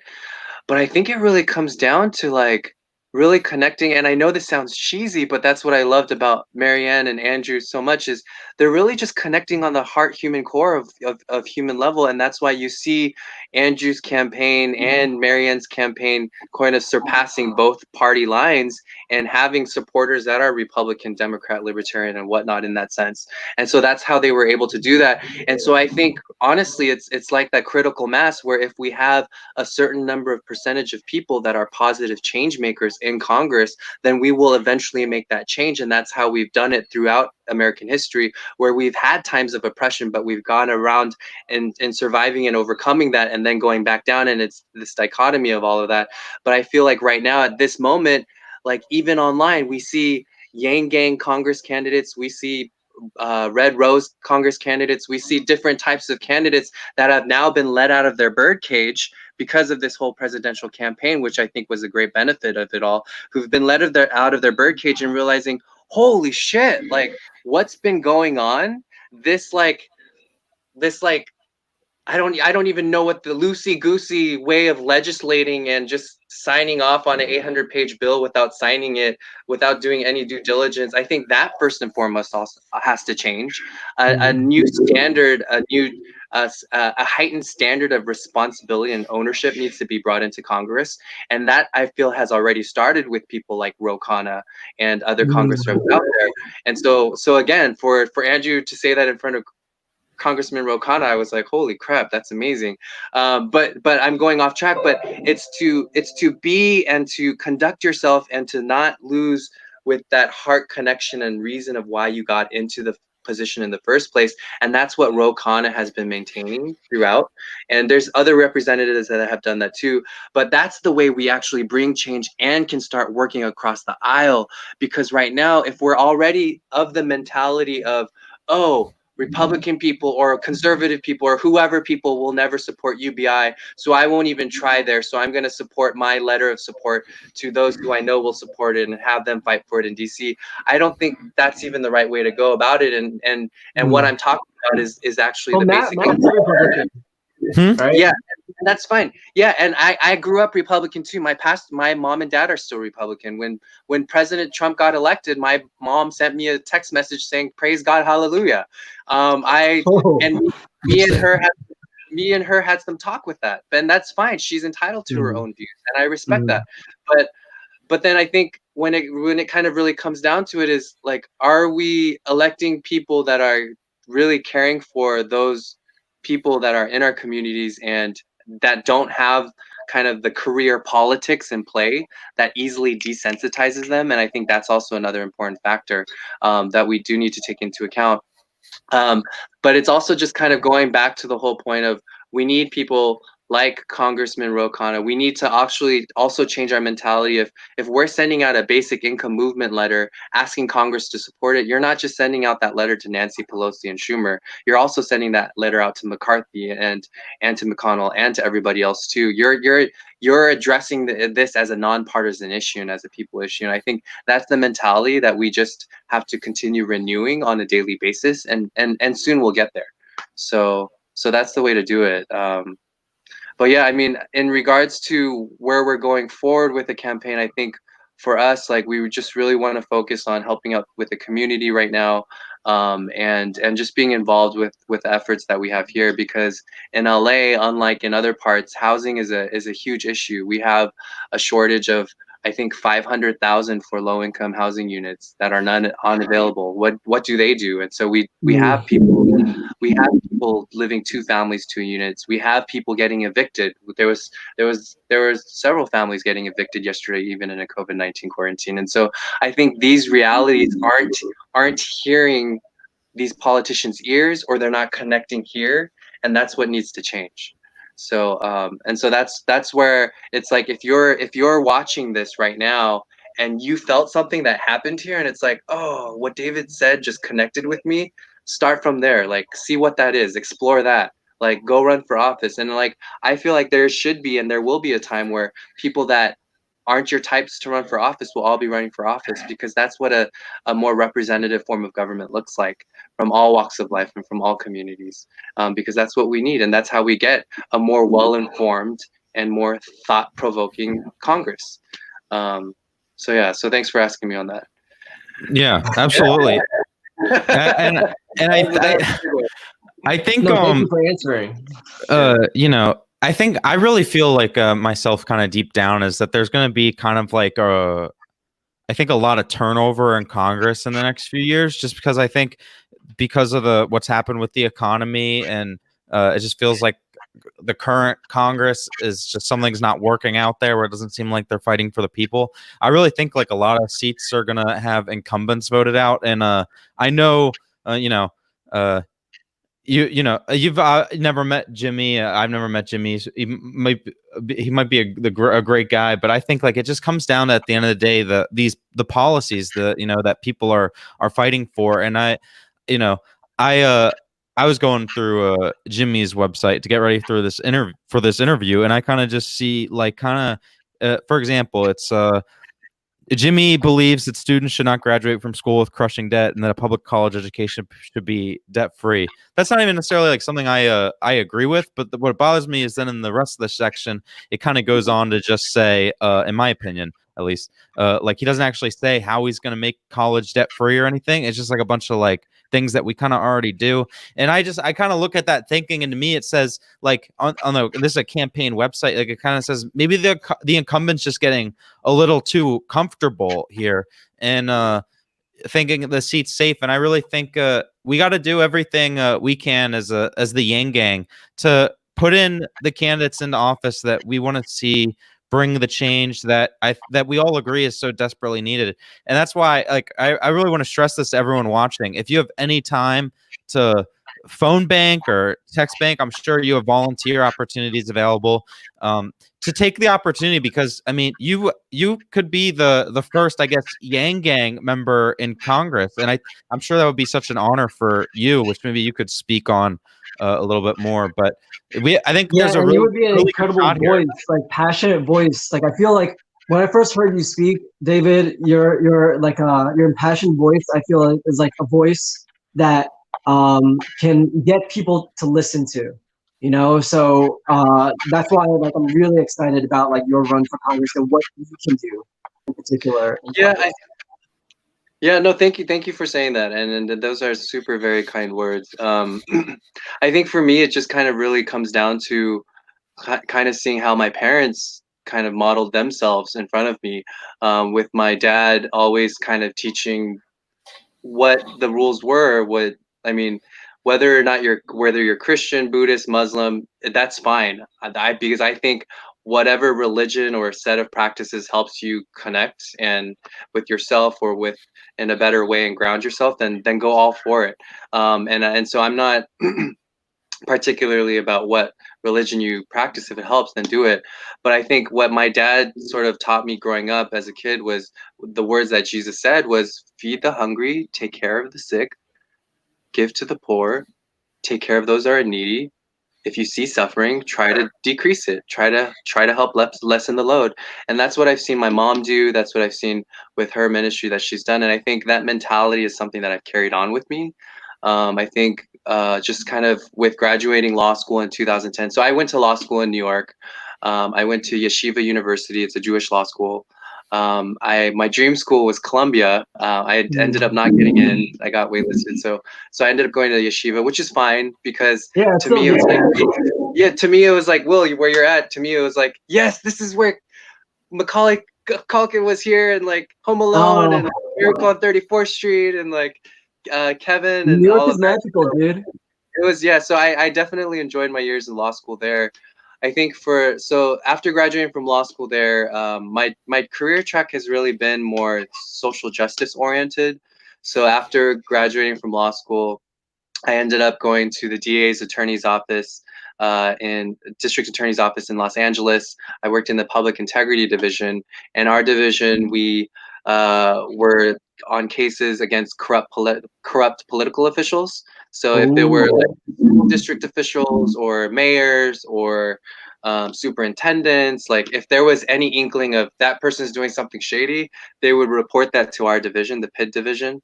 but I think it really comes down to like really connecting. And I know this sounds cheesy, but that's what I loved about Marianne and Andrew so much, is they're really just connecting on the heart human core of human level. And that's why you see Andrew's campaign and Marianne's campaign kind of surpassing both party lines and having supporters that are Republican, Democrat, Libertarian, and whatnot in that sense. And so that's how they were able to do that. And so I think honestly, it's like that critical mass where if we have a certain number of percentage of people that are positive change makers in Congress, then we will eventually make that change. And that's how we've done it throughout American history, where we've had times of oppression, but we've gone around and surviving and overcoming that and then going back down. And it's this dichotomy of all of that. But I feel like right now at this moment, like even online, we see Yang Gang Congress candidates, we see Red Rose Congress candidates, we see different types of candidates that have now been let out of their birdcage because of this whole presidential campaign, which I think was a great benefit of it all, who've been let out of their birdcage and realizing, holy shit, like what's been going on? This I don't even know what the loosey-goosey way of legislating and just signing off on an 800-page bill without signing it, without doing any due diligence. I think that first and foremost also has to change. A new standard, a heightened standard of responsibility and ownership needs to be brought into Congress, and that I feel has already started with people like Ro Khanna and other Congress reps out there. And so again, for Andrew to say that in front of Congressman Ro Khanna, I was like, holy crap, that's amazing. But I'm going off track. But it's to be and to conduct yourself and to not lose with that heart connection and reason of why you got into the position in the first place. And that's what Ro Khanna has been maintaining throughout. And there's other representatives that have done that too. But that's the way we actually bring change and can start working across the aisle. Because right now, if we're already of the mentality of, oh, Republican people or conservative people or whoever people will never support UBI, so I won't even try there. So I'm going to support my letter of support to those who I know will support it and have them fight for it in DC. I don't think that's even the right way to go about it. And what I'm talking about is actually the basic. Matt's a Republican. Right? Yeah, that's fine. Yeah, and I grew up Republican too. My mom and dad are still Republican. When President Trump got elected, my mom sent me a text message saying, "Praise God, hallelujah." And me and her had some talk with that, and that's fine. She's entitled to her own views, and I respect that. But then I think when it kind of really comes down to it is like, are we electing people that are really caring for those people that are in our communities and that don't have kind of the career politics in play that easily desensitizes them? And I think that's also another important factor that we do need to take into account. But it's also just kind of going back to the whole point of, we need people like Congressman Ro Khanna. We need to actually also change our mentality. If we're sending out a basic income movement letter asking Congress to support it, you're not just sending out that letter to Nancy Pelosi and Schumer. You're also sending that letter out to McCarthy and to McConnell and to everybody else too. You're addressing this as a nonpartisan issue and as a people issue. And I think that's the mentality that we just have to continue renewing on a daily basis, and soon we'll get there. So that's the way to do it. But yeah, I mean, in regards to where we're going forward with the campaign, I think for us, like, we would just really want to focus on helping out with the community right now, and just being involved with the efforts that we have here. Because in LA, unlike in other parts, housing is a huge issue. We have a shortage of, I think, 500,000 for low-income housing units that are unavailable. What do they do? And so we have people living 2 families, 2 units. We have people getting evicted. There was several families getting evicted yesterday, even in a COVID-19 quarantine. And so I think these realities aren't hearing these politicians' ears, or they're not connecting here, and that's what needs to change. So and so that's where it's like, if you're watching this right now and you felt something that happened here, and it's like, oh, what David said just connected with me, start from there. Like, see what that is, explore that, like, go run for office. And like, I feel like there should be, and there will be, a time where people that aren't your types to run for office will all be running for office, because that's what a more representative form of government looks like, from all walks of life and from all communities, because that's what we need, and that's how we get a more well-informed and more thought-provoking Congress. So yeah, so thanks for asking me on that. Yeah, absolutely. and I think thank you for answering. I think I really feel like myself, kind of deep down, is that there's going to be kind of like I think a lot of turnover in Congress in the next few years, just because I think because of what's happened with the economy, and it just feels like the current Congress is just, something's not working out there, where it doesn't seem like they're fighting for the people. I really think like a lot of seats are going to have incumbents voted out. And I know, you've never met Jimmy. I've never met Jimmy. He might be a great guy, but I think like it just comes down to, at the end of the day, the policies that people are fighting for. And I was going through Jimmy's website to get ready for this interview, and I kind of just see like for example, it's Jimmy believes that students should not graduate from school with crushing debt, and that a public college education should be debt-free. That's not even necessarily like something I agree with, but what bothers me is then in the rest of the section, it kind of goes on to just say, in my opinion, at least, like, he doesn't actually say how he's going to make college debt-free or anything. It's just like a bunch of like things that we kind of already do. And I kind of look at that thinking, and to me it says like this is a campaign website, like it kind of says maybe the incumbent's just getting a little too comfortable here and thinking the seat's safe. And I really think we got to do everything we can as the Yang Gang to put in the candidates into office that we want to see bring the change that we all agree is so desperately needed. And that's why, like, I really want to stress this to everyone watching. If you have any time to phone bank or text bank, I'm sure you have volunteer opportunities available, to take the opportunity, because I mean, you could be the first, I guess, Yang Gang member in Congress, and I'm sure that would be such an honor for you, which maybe you could speak on a little bit more. But I think Yeah, there's a and you really, would be an really good incredible shot here. voice, like passionate voice. Like I feel like when I first heard you speak, David, your like your impassioned voice, I feel like is like a voice that can get people to listen to. You know, so that's why like I'm really excited about like your run for Congress and what you can do in particular. Yeah, yeah, no, thank you for saying that, and those are super very kind words. I think for me, it just kind of really comes down to kind of seeing how my parents kind of modeled themselves in front of me, with my dad always kind of teaching what the rules were. What I mean, whether or not you're Christian, Buddhist, Muslim, that's fine. Because I think whatever religion or set of practices helps you connect and with yourself or with in a better way and ground yourself, then go all for it. And so I'm not particularly about what religion you practice. If it helps, then do it. But I think what my dad sort of taught me growing up as a kid was the words that Jesus said was, feed the hungry, take care of the sick, give to the poor, take care of those that are needy. If you see suffering, try to decrease it. Try to help lessen the load. And that's what I've seen my mom do. That's what I've seen with her ministry that she's done. And I think that mentality is something that I've carried on with me. I think just kind of with graduating law school in 2010. So I went to law school in New York. I went to Yeshiva University. It's a Jewish law school. My dream school was Columbia. I ended up not getting in. I got waitlisted, so I ended up going to Yeshiva, which is fine because Yeah, to me it was like, yeah, to me it was like, Will, where you're at. To me it was like, yes, this is where Macaulay Culkin was here, and like Home Alone and Miracle on 34th Street, and like Kevin and New York all is of that. magical, dude. It was, yeah. So I definitely enjoyed my years in law school there. I think so after graduating from law school there, my career track has really been more social justice oriented. So after graduating from law school, I ended up going to the DA's attorney's office, in district attorney's office in Los Angeles. I worked in the public integrity division. And our division, we were on cases against corrupt political officials. So if there were like district officials or mayors or superintendents, like if there was any inkling of that person's doing something shady, they would report that to our division, the PID division.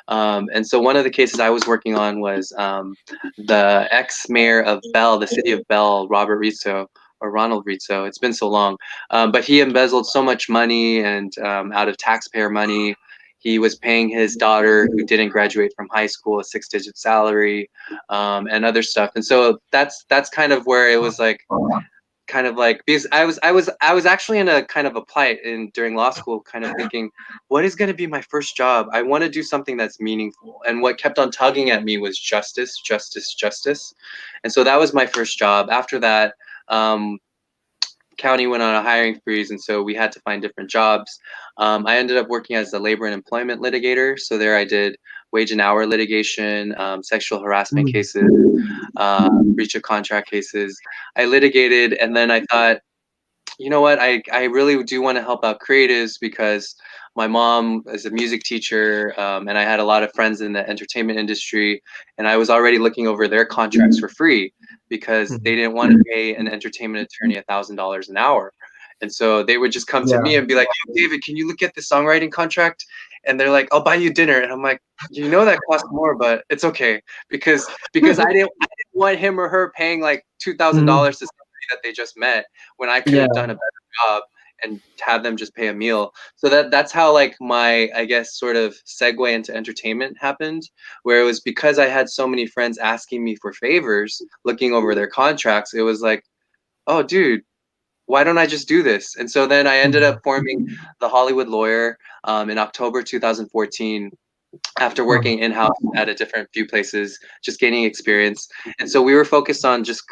And so one of the cases I was working on was the ex-mayor of Bell, the city of Bell, Robert Rizzo, or Ronald Rizzo. It's been so long. But he embezzled so much money and out of taxpayer money. He was paying his daughter, who didn't graduate from high school, a 6-digit salary, and other stuff. And so that's kind of where it was like, because I was actually in a kind of a plight during law school, kind of thinking, what is going to be my first job? I want to do something that's meaningful, and what kept on tugging at me was justice, justice, justice. And so that was my first job. After that, county went on a hiring freeze, and so we had to find different jobs. I ended up working as a labor and employment litigator. So there I did wage and hour litigation, sexual harassment cases, breach of contract cases. I litigated, and then I thought, you know what, I really do want to help out creatives, because my mom is a music teacher, and I had a lot of friends in the entertainment industry, and I was already looking over their contracts for free because they didn't want to pay an entertainment attorney $1,000 an hour. And so they would just come to me and be like, hey, David, can you look at the songwriting contract? And they're like, I'll buy you dinner. And I'm like, you know that costs more, but it's okay, because I didn't want him or her paying like $2,000 to somebody that they just met, when I could have done a better job and have them just pay a meal. So that's how like my, I guess, sort of segue into entertainment happened, where it was because I had so many friends asking me for favors, looking over their contracts. It was like, oh, dude, why don't I just do this? And so then I ended up forming the Hollywood Lawyer in October 2014, after working in-house at a different few places, just gaining experience. And so we were focused on just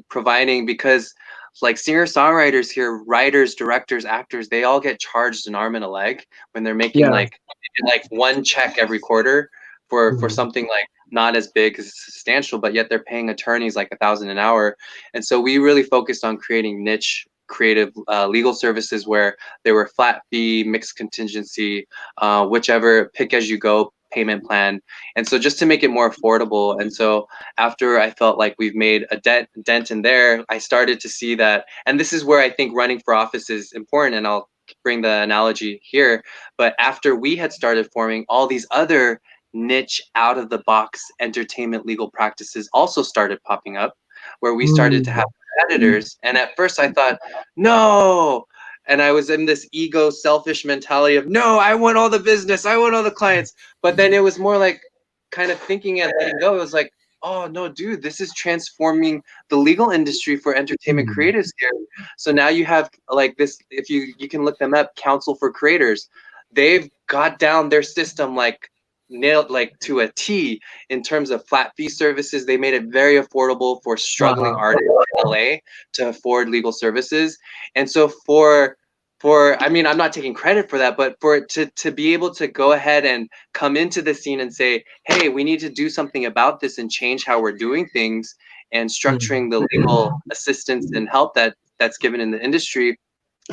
providing, because like singer-songwriters here, writers, directors, actors, they all get charged an arm and a leg when they're making like one check every quarter for something like not as big as substantial, but yet they're paying attorneys like $1,000 an hour. And so we really focused on creating niche creative legal services where there were flat fee, mixed contingency, whichever pick as you go payment plan. And so just to make it more affordable. And so after I felt like we've made a dent in there, I started to see that, and this is where I think running for office is important, and I'll bring the analogy here. But after we had started forming, all these other niche out of the box entertainment legal practices also started popping up, where we started to have competitors. And at first I thought, no. And I was in this ego, selfish mentality of, no, I want all the business, I want all the clients. But then it was more like kind of thinking and letting go. It was like, oh no, dude, this is transforming the legal industry for entertainment creatives here. So now you have like this, if you can look them up, Council for Creators. They've got down their system like nailed like to a T in terms of flat fee services. They made it very affordable for struggling artists in LA to afford legal services. And so for I mean, I'm not taking credit for that, but for it to be able to go ahead and come into the scene and say, hey, we need to do something about this and change how we're doing things and structuring the legal assistance and help that's given in the industry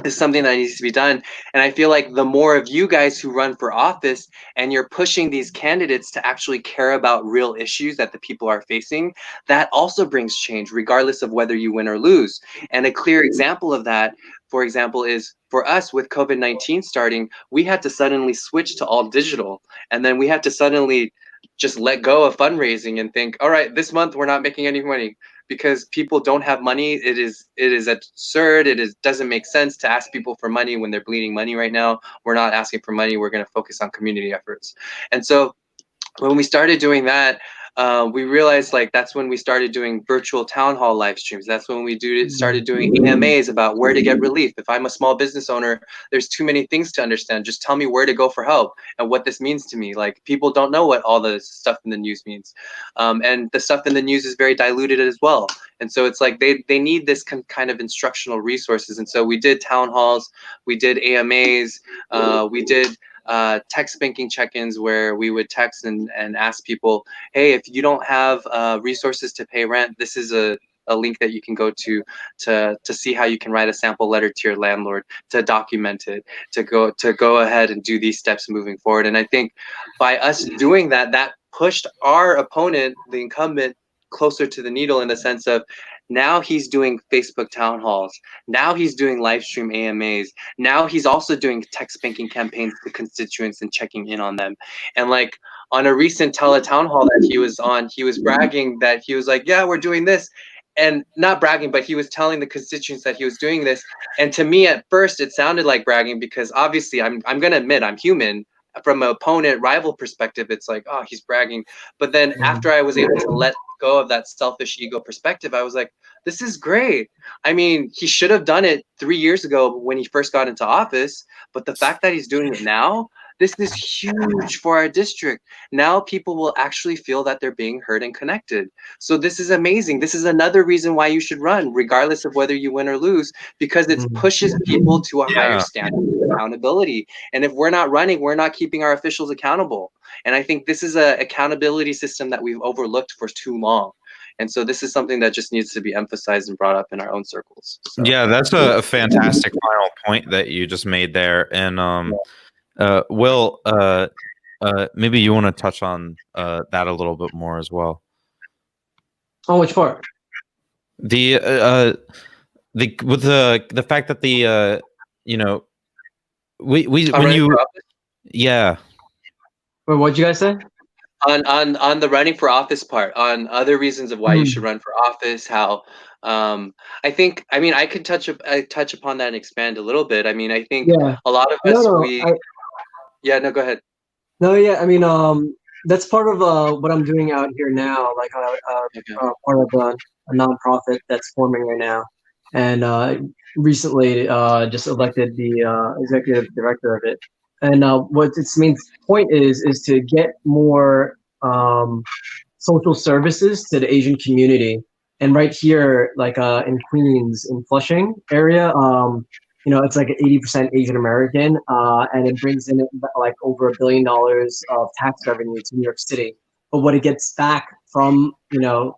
is something that needs to be done. And I feel like the more of you guys who run for office and you're pushing these candidates to actually care about real issues that the people are facing, that also brings change regardless of whether you win or lose. And a clear example of that, for example, is for us with COVID-19 starting, we had to suddenly switch to all digital. And then we had to suddenly just let go of fundraising and think, all right, this month we're not making any money, because people don't have money. It is absurd. Doesn't make sense to ask people for money when they're bleeding money right now. We're not asking for money. We're going to focus on community efforts. And so when we started doing that, we realized like that's when we started doing virtual town hall live streams. That's when we started doing AMAs about where to get relief. If I'm a small business owner, there's too many things to understand. Just tell me where to go for help and what this means to me. Like people don't know what all the stuff in the news means. And the stuff in the news is very diluted as well. And so it's like they need this kind of instructional resources. And so we did town halls, we did AMAs, we did text banking check-ins where we would text and ask people, hey, if you don't have resources to pay rent, this is a link that you can go to see how you can write a sample letter to your landlord, to document it, to go ahead and do these steps moving forward. And I think by us doing that, that pushed our opponent, the incumbent, closer to the needle in the sense of now he's doing Facebook town halls. Now he's doing live stream AMAs. Now he's also doing text banking campaigns to constituents and checking in on them. And like on a recent town hall that he was on, he was bragging that he was like, yeah, we're doing this. And not bragging, but he was telling the constituents that he was doing this. And to me at first, it sounded like bragging because obviously I'm going to admit I'm human. From an opponent rival perspective, it's like, oh, he's bragging. But then after I was able to let go of that selfish ego perspective, I was like, this is great. I mean, he should have done it 3 years ago when he first got into office, but the fact that he's doing it now, this is huge for our district. Now people will actually feel that they're being heard and connected. So this is amazing. This is another reason why you should run, regardless of whether you win or lose, because it pushes people to a higher standard of accountability. And if we're not running, we're not keeping our officials accountable. And I think this is an accountability system that we've overlooked for too long. And so this is something that just needs to be emphasized and brought up in our own circles. So. Yeah, that's a fantastic final point that you just made there. And Will, maybe you want to touch on that a little bit more as well. On which part? The fact that the yeah. Wait, what'd you guys say? On the running for office part, on other reasons of why you should run for office, how I think, I mean, I could touch upon that and expand a little bit. I mean, I think a lot of us, no, go ahead. No, yeah, I mean, that's part of what I'm doing out here now, like part of a nonprofit that's forming right now. And recently just elected the executive director of it. And what its main point is to get more social services to the Asian community. and right here, like in Queens, in Flushing area, you know, it's like 80% Asian American, and it brings in like over $1 billion of tax revenue to New York City. But what it gets back from, you know,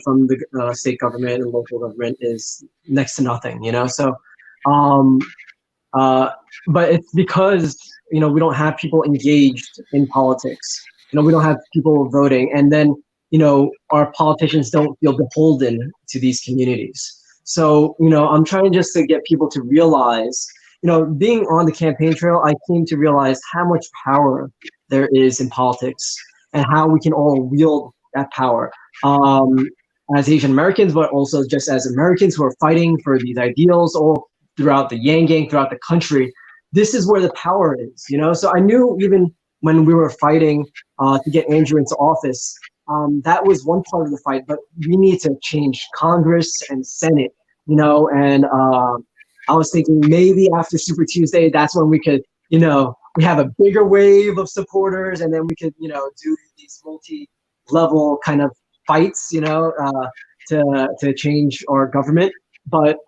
from the state government and local government is next to nothing, you know. So, um, uh, but it's because, you know, we don't have people engaged in politics. You know, we don't have people voting, and then, you know, our politicians don't feel beholden to these communities. So, you know, I'm trying just to get people to realize, you know, being on the campaign trail, I came to realize how much power there is in politics and how we can all wield that power. As Asian Americans, but also just as Americans who are fighting for these ideals, all throughout the Yang Gang, throughout the country. This is where the power is, you know? So I knew even when we were fighting to get Andrew into office, that was one part of the fight, but we need to change Congress and Senate, you know? And I was thinking maybe after Super Tuesday, that's when we could, you know, we have a bigger wave of supporters, and then we could, you know, do these multi-level kind of fights, you know, to change our government. But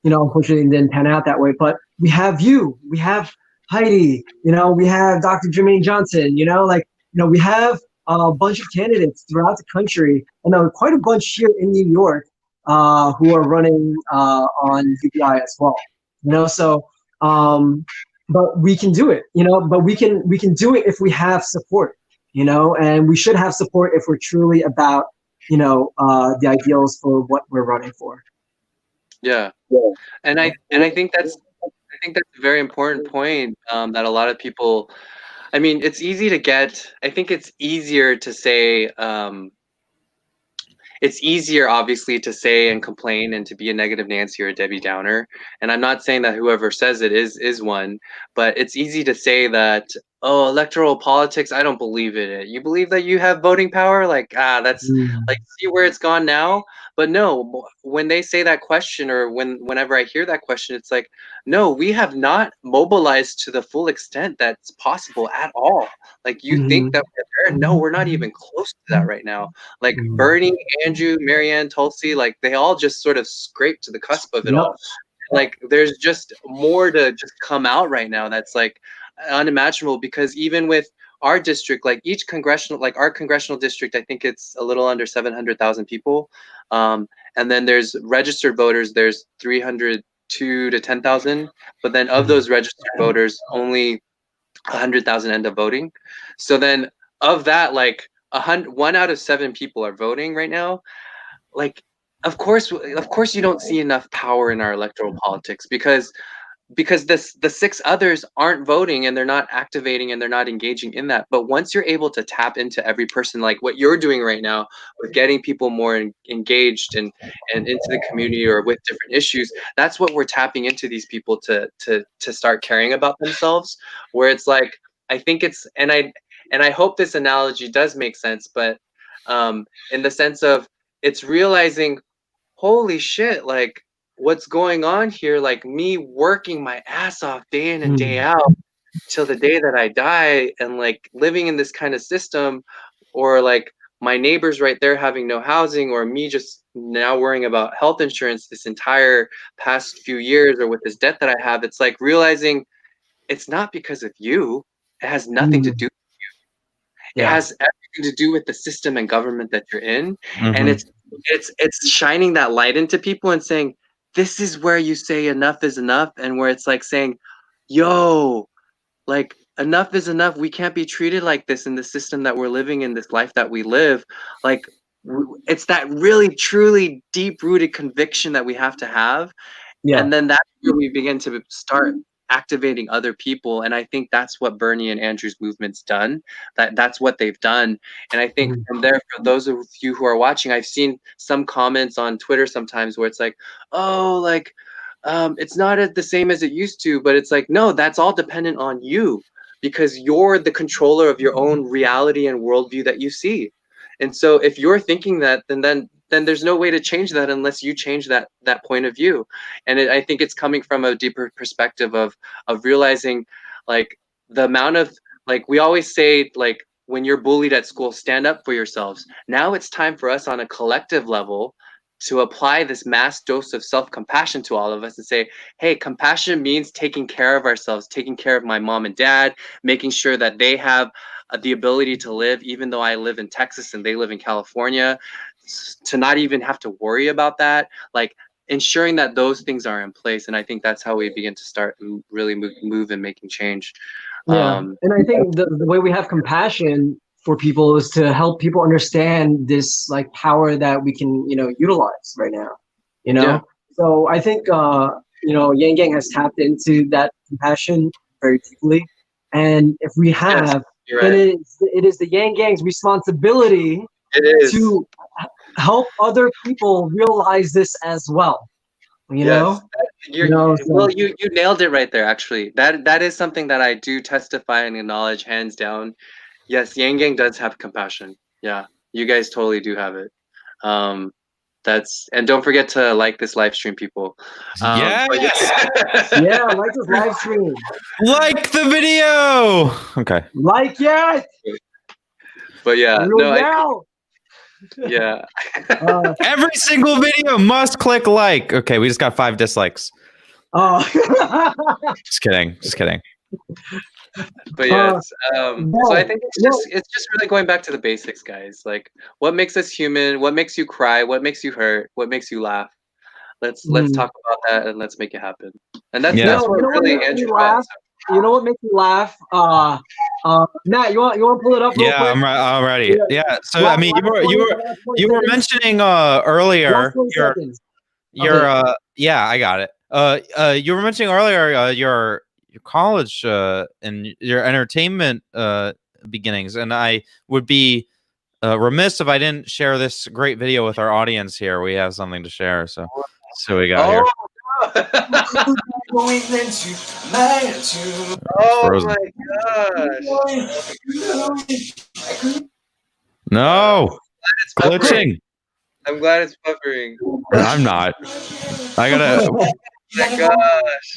you know, unfortunately, it didn't pan out that way. But we have you, we have Heidi, you know, we have Dr. Jermaine Johnson, you know, like, you know, we have a bunch of candidates throughout the country, and quite a bunch here in New York who are running on UBI as well. You know, so but we can do it, you know, but we can do it if we have support, you know, and we should have support if we're truly about, you know, the ideals for what we're running for. Yeah, and I think that's a very important point that a lot of people. I mean, it's easy to get. I think it's easier to say. It's easier, obviously, to say and complain and to be a negative Nancy or a Debbie Downer. And I'm not saying that whoever says it is one, but it's easy to say that, oh, electoral politics, I don't believe in it. You believe that you have voting power? Like, that's like, see where it's gone now? But no, when they say that question, or whenever I hear that question, it's like, no, we have not mobilized to the full extent that's possible at all. Like, you think that we're there? No, we're not even close to that right now. Like Bernie, Andrew, Marianne, Tulsi, like they all just sort of scraped to the cusp of it all. Like there's just more to just come out right now that's like unimaginable, because even with our district, like each congressional, like our congressional district, I think it's a little under 700,000 people. And then there's registered voters, there's 302 to 10,000. But then of those registered voters, only 100,000 end up voting. So then of that, like 1 out of 7 people are voting right now. Like, of course you don't see enough power in our electoral politics, because the 6 others aren't voting, and they're not activating, and they're not engaging in that. But once you're able to tap into every person, like what you're doing right now with getting people more engaged and into the community or with different issues, that's what we're tapping into these people to start caring about themselves. Where it's like, I think it's, and I hope this analogy does make sense, but in the sense of, it's realizing, holy shit, like what's going on here, like me working my ass off day in and day out till the day that I die, and like living in this kind of system, or like my neighbors right there having no housing, or me just now worrying about health insurance this entire past few years, or with this debt that I have. It's like realizing it's not because of you. It has nothing to do. It has everything to do with the system and government that you're in. And it's shining that light into people and saying, this is where you say enough is enough, and where it's like saying, yo, like enough is enough. We can't be treated like this in the system that we're living in, this life that we live. Like it's that really truly deep rooted conviction that we have to have. And then that's where we begin to start activating other people. And I think that's what Bernie and Andrew's movement's done. That's what they've done. And I think from there, for those of you who are watching, I've seen some comments on Twitter sometimes where it's like, oh, like it's not the same as it used to. But it's like, no, that's all dependent on you, because you're the controller of your own reality and worldview that you see. And so if you're thinking that, then there's no way to change that unless you change that point of view. And I think it's coming from a deeper perspective of realizing, like, the amount of, like, we always say, like, when you're bullied at school, stand up for yourselves. Now it's time for us on a collective level to apply this mass dose of self-compassion to all of us and say, hey, compassion means taking care of ourselves, taking care of my mom and dad, making sure that they have the ability to live, even though I live in Texas and they live in California, to not even have to worry about that, like ensuring that those things are in place. And I think that's how we begin to start really move and making change. Yeah, and I think the way we have compassion for people is to help people understand this like power that we can, utilize right now, Yeah. So I think, Yang Gang has tapped into that compassion very deeply. And if we have, then it is the Yang Gang's responsibility to help other people realize this as well. Well, you nailed it right there. Actually, that is something that I do testify and acknowledge hands down. Yes, Yang Gang does have compassion. Yeah, you guys totally do have it. And don't forget to like this live stream, people. Yes. Yeah, like this live stream. Like the video. Okay. Like it. But yeah, yeah. Every single video must click like. Okay, we just got 5 dislikes. Oh. Just kidding. But yes, so I think it's just really going back to the basics, guys. Like, what makes us human? What makes you cry? What makes you hurt? What makes you laugh? Let's talk about that and let's make it happen. And that's really Andrew. You know what makes me laugh? Matt, you want to pull it up? Real quick? I'm ready. Yeah. So I mean, you were mentioning earlier yeah, I got it. You were mentioning earlier your college and your entertainment beginnings, and I would be remiss if I didn't share this great video with our audience here. We have something to share, so we got here. Oh my gosh! No, it's glitching. I'm glad it's buffering. I'm not. I gotta. Oh my gosh!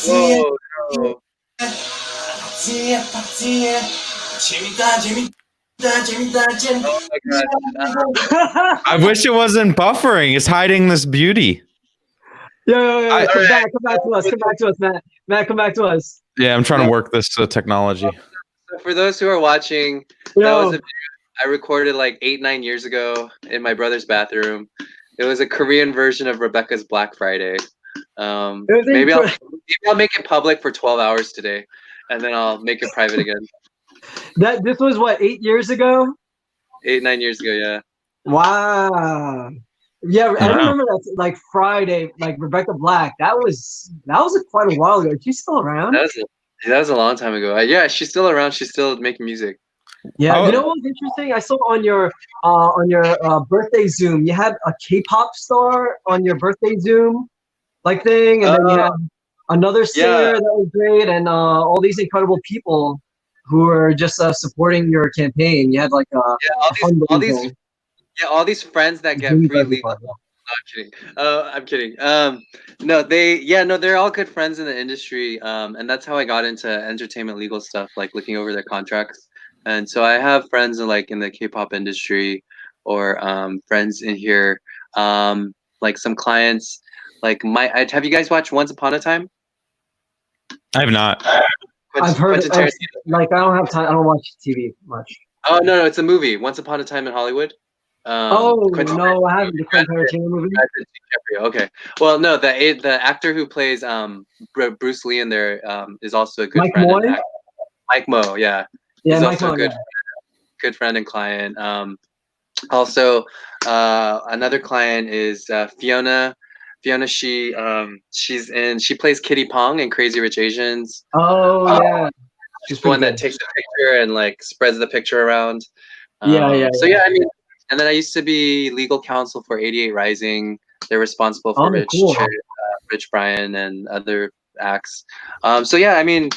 Whoa, no. Oh my god! I wish it wasn't buffering. It's hiding this beauty. Yeah. Come back to us, Matt. Matt, come back to us. Yeah, I'm trying to work this technology. So for those who are watching, that was a video I recorded like 8-9 years ago in my brother's bathroom. It was a Korean version of Rebecca's Black Friday. Maybe I'll make it public for 12 hours today, and then I'll make it private again. This was what, 8 years ago? 8-9 years ago, yeah. Wow. Yeah, I remember that, like Friday, like Rebecca Black. That was quite a while ago. Is she still around? That was a long time ago. Yeah, she's still around. She's still making music. Yeah, you know what was interesting? I saw on your birthday Zoom, you had a K-pop star on your birthday Zoom, like thing, and then you had another singer that was great, and all these incredible people who were just supporting your campaign. You had like all these friends that get free legal. I'm kidding. No, they're all good friends in the industry, and that's how I got into entertainment legal stuff, like looking over their contracts. And so I have friends in the K-pop industry, or friends in here, like some clients. Like have you guys watched Once Upon a Time? I have not. I've heard. Like I don't have time. I don't watch TV much. Oh no, it's a movie. Once Upon a Time in Hollywood. No, I haven't. The Quentin Tarantino movie. Okay. Well, no, the actor who plays Bruce Lee in there is also a good friend. Mike Mo, yeah. He's also a good friend and client. Also, another client is Fiona. Fiona, she plays Kitty Pong in Crazy Rich Asians. Oh yeah. She's the one that takes the picture and like spreads the picture around. So yeah, I mean, and then I used to be legal counsel for 88 Rising. They're responsible for Rich Brian and other acts. So yeah, I mean,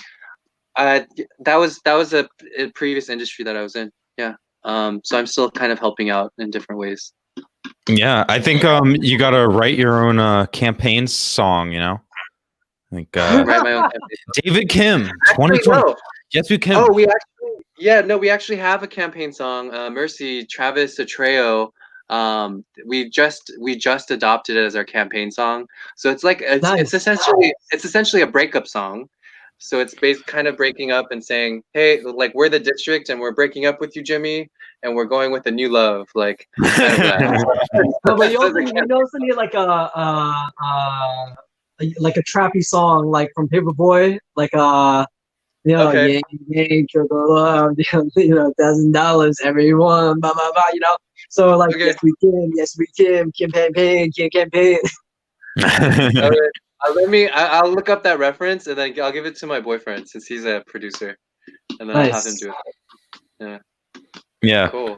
that was a previous industry that I was in. Yeah. So I'm still kind of helping out in different ways. Yeah, I think you gotta write your own campaign song. You know, like write my own campaign. David Kim, 2020. Yes, we can. Oh, we actually have a campaign song. Mercy, Travis Atreo. We just adopted it as our campaign song. So it's like it's essentially a breakup song. So it's based kind of breaking up and saying, hey, like we're the district and we're breaking up with you, Jimmy, and we're going with a new love, like kind of that. No, but you also need like a trappy song like from Paperboy, like Okay. yank your love, $1,000 everyone, blah blah blah, So like Okay. yes we can campaign. I'll look up that reference and then I'll give it to my boyfriend since he's a producer, and then I'll have him do it. Yeah. Yeah. Cool.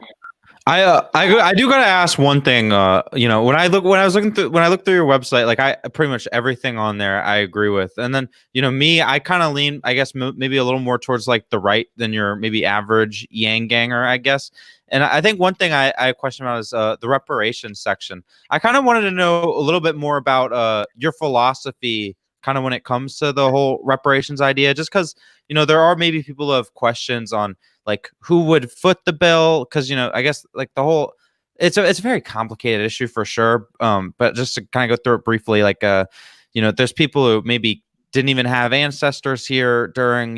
I do gotta ask one thing. When I look through your website, like I pretty much everything on there I agree with, and then me, I kind of lean, I guess maybe a little more towards like the right than your maybe average Yang ganger, I guess. And I think one thing I question about is the reparations section. I kind of wanted to know a little bit more about your philosophy, kind of when it comes to the whole reparations idea, just because there are maybe people who have questions on like who would foot the bill, because I guess like the whole it's a very complicated issue for sure, but just to kind of go through it briefly, like there's people who maybe didn't even have ancestors here during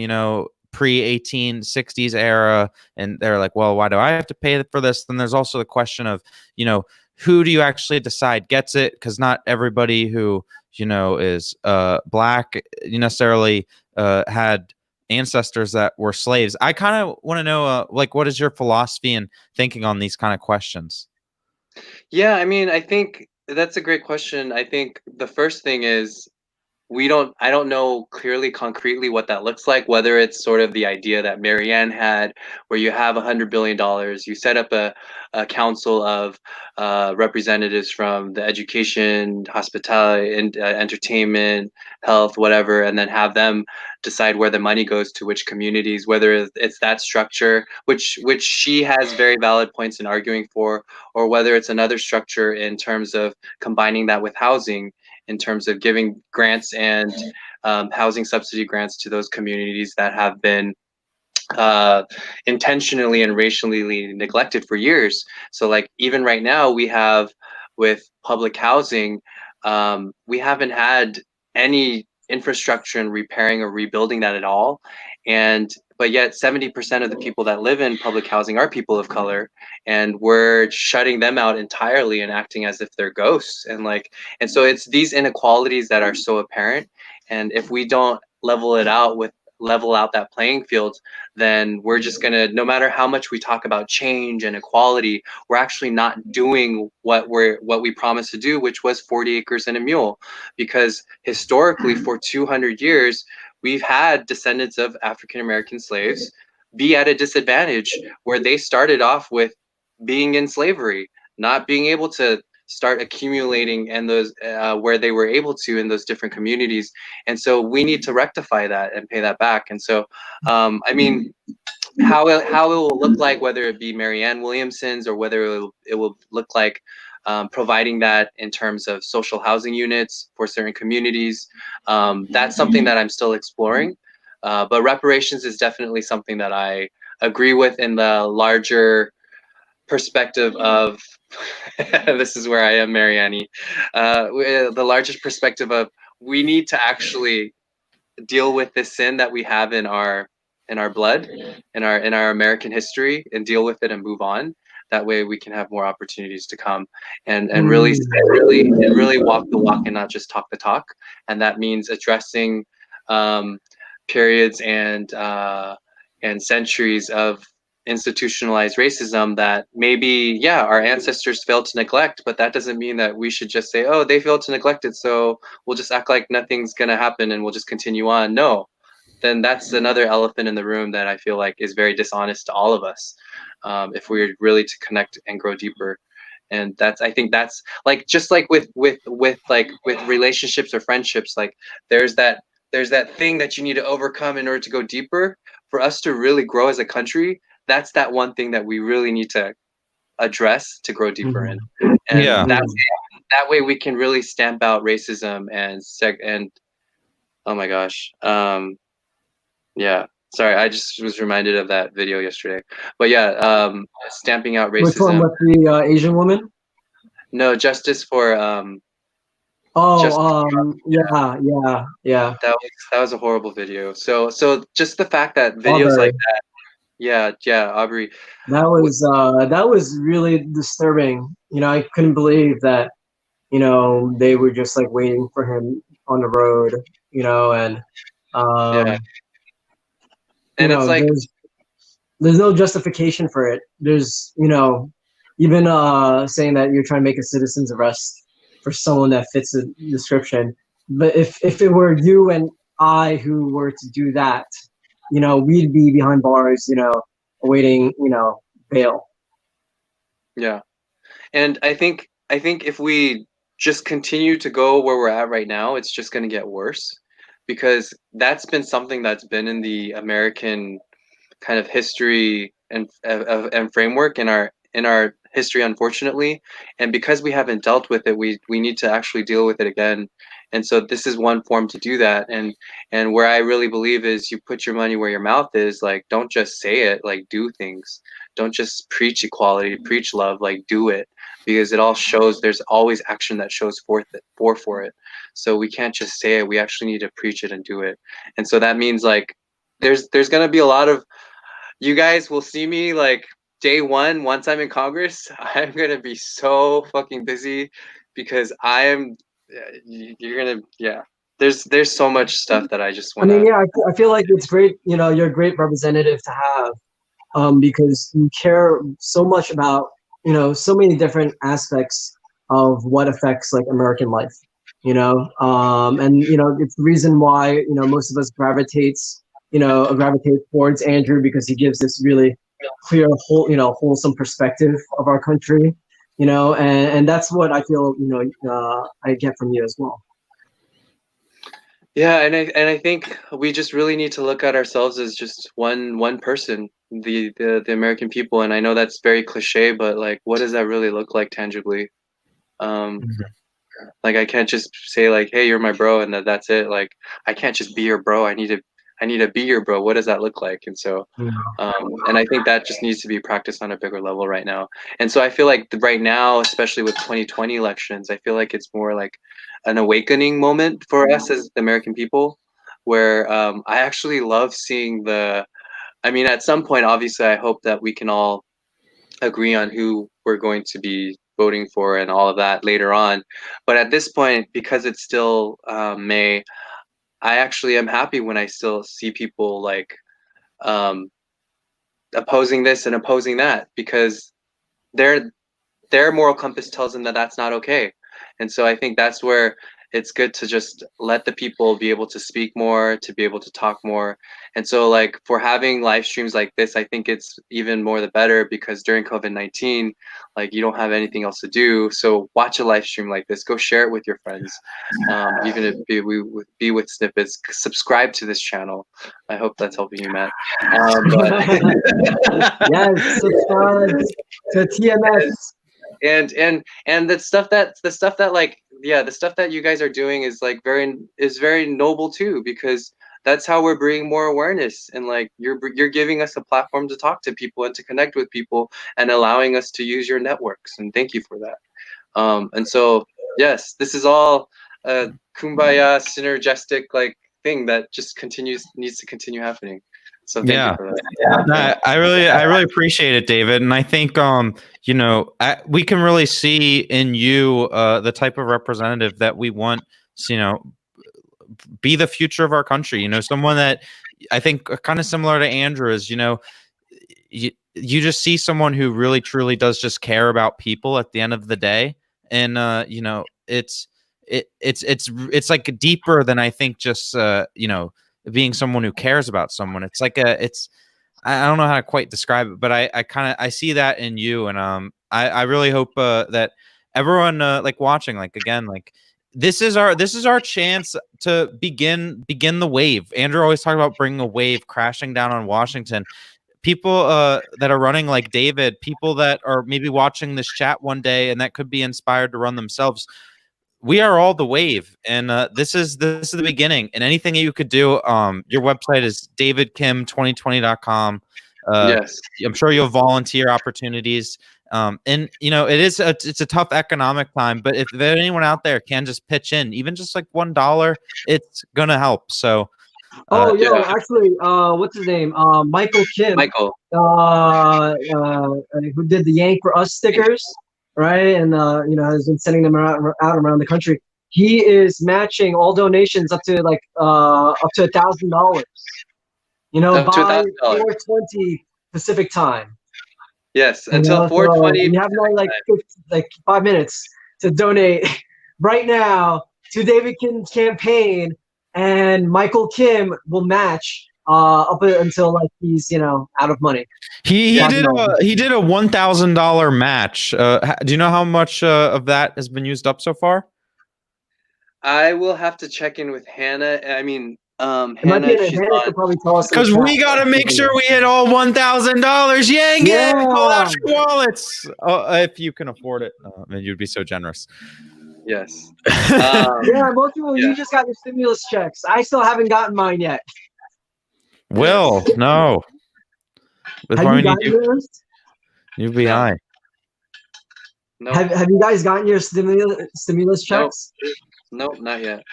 pre 1860s era, and they're like, well, why do I have to pay for this? Then there's also the question of who do you actually decide gets it, because not everybody who is black necessarily had ancestors that were slaves. I kind of want to know, like, what is your philosophy and thinking on these kind of questions? Yeah, I mean, I think that's a great question. I think the first thing is I don't know clearly concretely what that looks like, whether it's sort of the idea that Marianne had, where you have $100 billion, you set up a council of representatives from the education, hospitality, and entertainment, health, whatever, and then have them decide where the money goes to which communities, whether it's that structure, which she has very valid points in arguing for, or whether it's another structure in terms of combining that with housing, in terms of giving grants and housing subsidy grants to those communities that have been intentionally and racially neglected for years. So like even right now we have with public housing, we haven't had any infrastructure in repairing or rebuilding that at all. But yet 70% of the people that live in public housing are people of color, and we're shutting them out entirely and acting as if they're ghosts. And so it's these inequalities that are so apparent. And if we don't level out that playing field, then we're just gonna, no matter how much we talk about change and equality, we're actually not doing what we promised to do, which was 40 acres and a mule. Because historically for 200 years, we've had descendants of African American slaves be at a disadvantage, where they started off with being in slavery, not being able to start accumulating and those where they were able to in those different communities. And so we need to rectify that and pay that back. And so I mean, how it will look like, whether it be Marianne Williamson's or whether it will look like providing that in terms of social housing units for certain communities, that's something that I'm still exploring. But reparations is definitely something that I agree with in the larger perspective of this is where I am, Marianne. The largest perspective of, we need to actually deal with this sin that we have in our blood, in our American history, and deal with it and move on. That way we can have more opportunities to come and really walk the walk and not just talk the talk. And that means addressing periods and centuries of institutionalized racism that maybe, yeah, our ancestors failed to neglect, but that doesn't mean that we should just say, oh, they failed to neglect it, so we'll just act like nothing's gonna happen and we'll just continue on. No, then that's another elephant in the room that I feel like is very dishonest to all of us, if we're really to connect and grow deeper. And I think that's like, just like with relationships or friendships, like there's that thing that you need to overcome in order to go deeper. For us to really grow as a country, that's that one thing that we really need to address to grow deeper in. And Yeah. that way we can really stamp out racism and oh my gosh. Yeah. Sorry, I just was reminded of that video yesterday. But yeah, stamping out racism. Which one with the Asian woman? No, justice for yeah. That was a horrible video. So just the fact that videos like that, yeah, Aubrey. That was really disturbing. You know, I couldn't believe that, you know, they were just like waiting for him on the road, you know, and and you know, it's like there's no justification for it. There's, you know, even saying that you're trying to make a citizen's arrest for someone that fits the description. But if it were you and I who were to do that, you know, we'd be behind bars, you know, awaiting, you know, bail. Yeah. And I think if we just continue to go where we're at right now, it's just going to get worse, because that's been something that's been in the American kind of history and framework in our history, unfortunately. And because we haven't dealt with it, we need to actually deal with it again. And so this is one form to do that. And where I really believe is you put your money where your mouth is. Like, don't just say it, like do things. Don't just preach equality, preach love, like do it, because it all shows. There's always action that shows for it. So we can't just say it. We actually need to preach it and do it. And so that means like there's going to be a lot of, you guys will see me like day one, once I'm in Congress, I'm going to be so fucking busy because you're going to, yeah. There's so much stuff that I just want to. I mean, yeah, I feel like it's great. You know, you're a great representative to have, because you care so much about, you know, so many different aspects of what affects like American life, you know, and, you know, it's the reason why, you know, most of us gravitate towards Andrew, because he gives this really clear, wholesome perspective of our country, you know, and that's what I feel, you know, I get from you as well. Yeah, and I think we just really need to look at ourselves as just one person, the American people. And I know that's very cliche, but like, what does that really look like tangibly? Like, I can't just say like, hey, you're my bro, and that's it. Like, I can't just be your bro. I need to be your bro. What does that look like? And so, and I think that just needs to be practiced on a bigger level right now. And so I feel like right now, especially with 2020 elections, I feel like it's more like an awakening moment for us as the American people, where I actually love seeing I mean, at some point, obviously, I hope that we can all agree on who we're going to be voting for and all of that later on. But at this point, because it's still May, I actually am happy when I still see people like opposing this and opposing that, because their moral compass tells them that that's not okay. And so I think that's where it's good to just let the people be able to speak more, to be able to talk more. And so like for having live streams like this, I think it's even more the better, because during COVID-19, like you don't have anything else to do. So watch a live stream like this, go share it with your friends. Even if be with snippets, subscribe to this channel. I hope that's helping you, Matt. Yes, subscribe to TMS. And the stuff that like, yeah, the stuff that you guys are doing is like very noble too, because that's how we're bringing more awareness, and like you're giving us a platform to talk to people and to connect with people and allowing us to use your networks, and thank you for that. And so yes, this is all a kumbaya synergistic like thing that just needs to continue happening. So thank you for that. I really appreciate it, David. And I think, you know, we can really see in you the type of representative that we want, you know, be the future of our country. You know, someone that I think kind of similar to Andrew is, you know, you just see someone who really truly does just care about people at the end of the day. And, you know, it's like deeper than I think just, you know, being someone who cares about someone. It's like I don't know how to quite describe it, but I see that in you. And I really hope that everyone like watching, like again, like this is our chance to begin the wave. Andrew always talked about bringing a wave crashing down on Washington. People that are running like David, people that are maybe watching this chat one day and that could be inspired to run themselves. we are all the wave, and this is the beginning. And anything that you could do, your website is davidkim2020.com. Yes, I'm sure you'll volunteer opportunities. And it's a tough economic time, but if anyone out there can just pitch in, even just like $1, it's gonna help. So actually, what's his name? Michael Kim. Michael. Who did the Yank for Us stickers, right? And has been sending them out around the country. He is matching all donations up to $1,000. By 4:20 Pacific time. Yes, until 4:20. You have like 5 minutes to donate right now to David Kim's campaign, and Michael Kim will match up until he's out of money. He did a $1,000 match. Do you know how much of that has been used up so far? I will have to check in with Hannah. I mean, Hannah could probably tell us, because we got to make sure we hit all $1,000. Yeah, pull out your wallets if you can afford it. And you'd be so generous. Yes. Most people, you just got your stimulus checks. I still haven't gotten mine yet. Will, no. Have you gotten yours? UBI. No. Have you guys gotten your stimulus checks? Nope, not yet.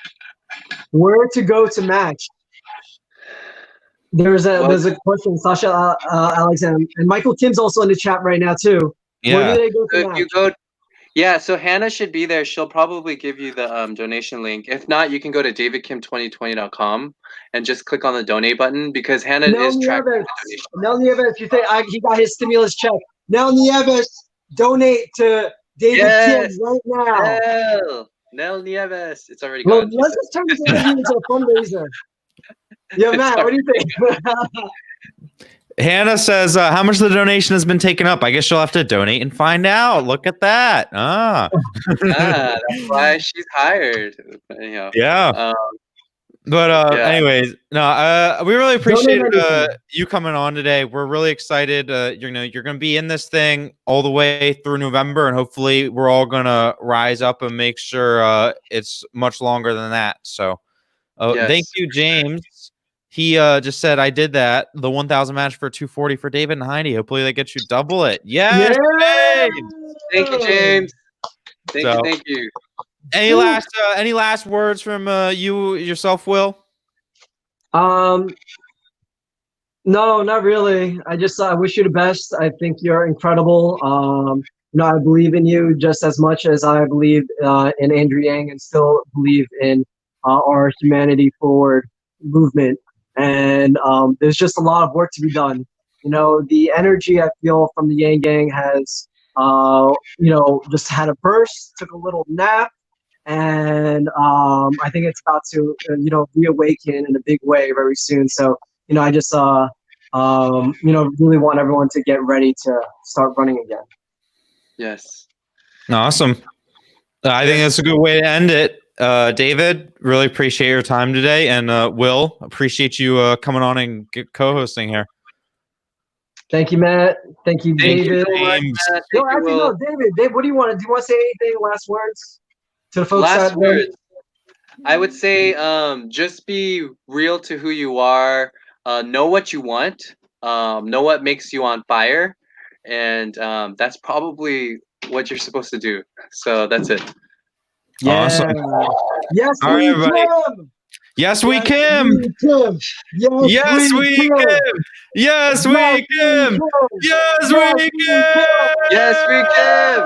Where to go to match? There's a question, Sasha Alexander, and Michael Kim's also in the chat right now too. Yeah. Where do they go to match? So Hannah should be there. She'll probably give you the donation link. If not, you can go to davidkim2020.com and just click on the donate button, because Hannah is tracking the donation. Nel Nieves, you say he got his stimulus check. Nel Nieves, donate to David Kim right now. Nel Nieves, it's already gone. Well, let's just turn this interview into a fundraiser. Yeah, Matt, what do you think? Hannah says, how much of the donation has been taken up? I guess you'll have to donate and find out. Look at that. That's why she's hired. Anyhow. Yeah. Anyways, no, we really appreciate you coming on today. We're really excited. You're going to be in this thing all the way through November, and hopefully we're all going to rise up and make sure it's much longer than that. So thank you, James. He just said, I did that. The 1,000 match for 240 for David and Heidi. Hopefully that gets you double it. Yes, James. Thank you, James. Thank you. Any last words from you yourself, Will? No, not really. I just wish you the best. I think you're incredible. I believe in you just as much as I believe in Andrew Yang, and still believe in our Humanity Forward movement. And there's just a lot of work to be done. The energy I feel from the Yang Gang has, just had a burst, took a little nap, and I think it's about to, reawaken in a big way very soon. So, I just, really want everyone to get ready to start running again. Yes. Awesome. I think that's a good way to end it. David, really appreciate your time today, and Will, appreciate you coming on and co-hosting here. Thank you, Matt. Thank you, David. David, what do you want to do? You want to say anything? Last words to the folks? Last words. I would say, just be real to who you are. Know what you want. Know what makes you on fire, and that's probably what you're supposed to do. So that's it. Yeah. Awesome. Yes, all right, everybody. Yes, we can. Yes, we can. Yes, we can. Yes, we can. Yes, we can.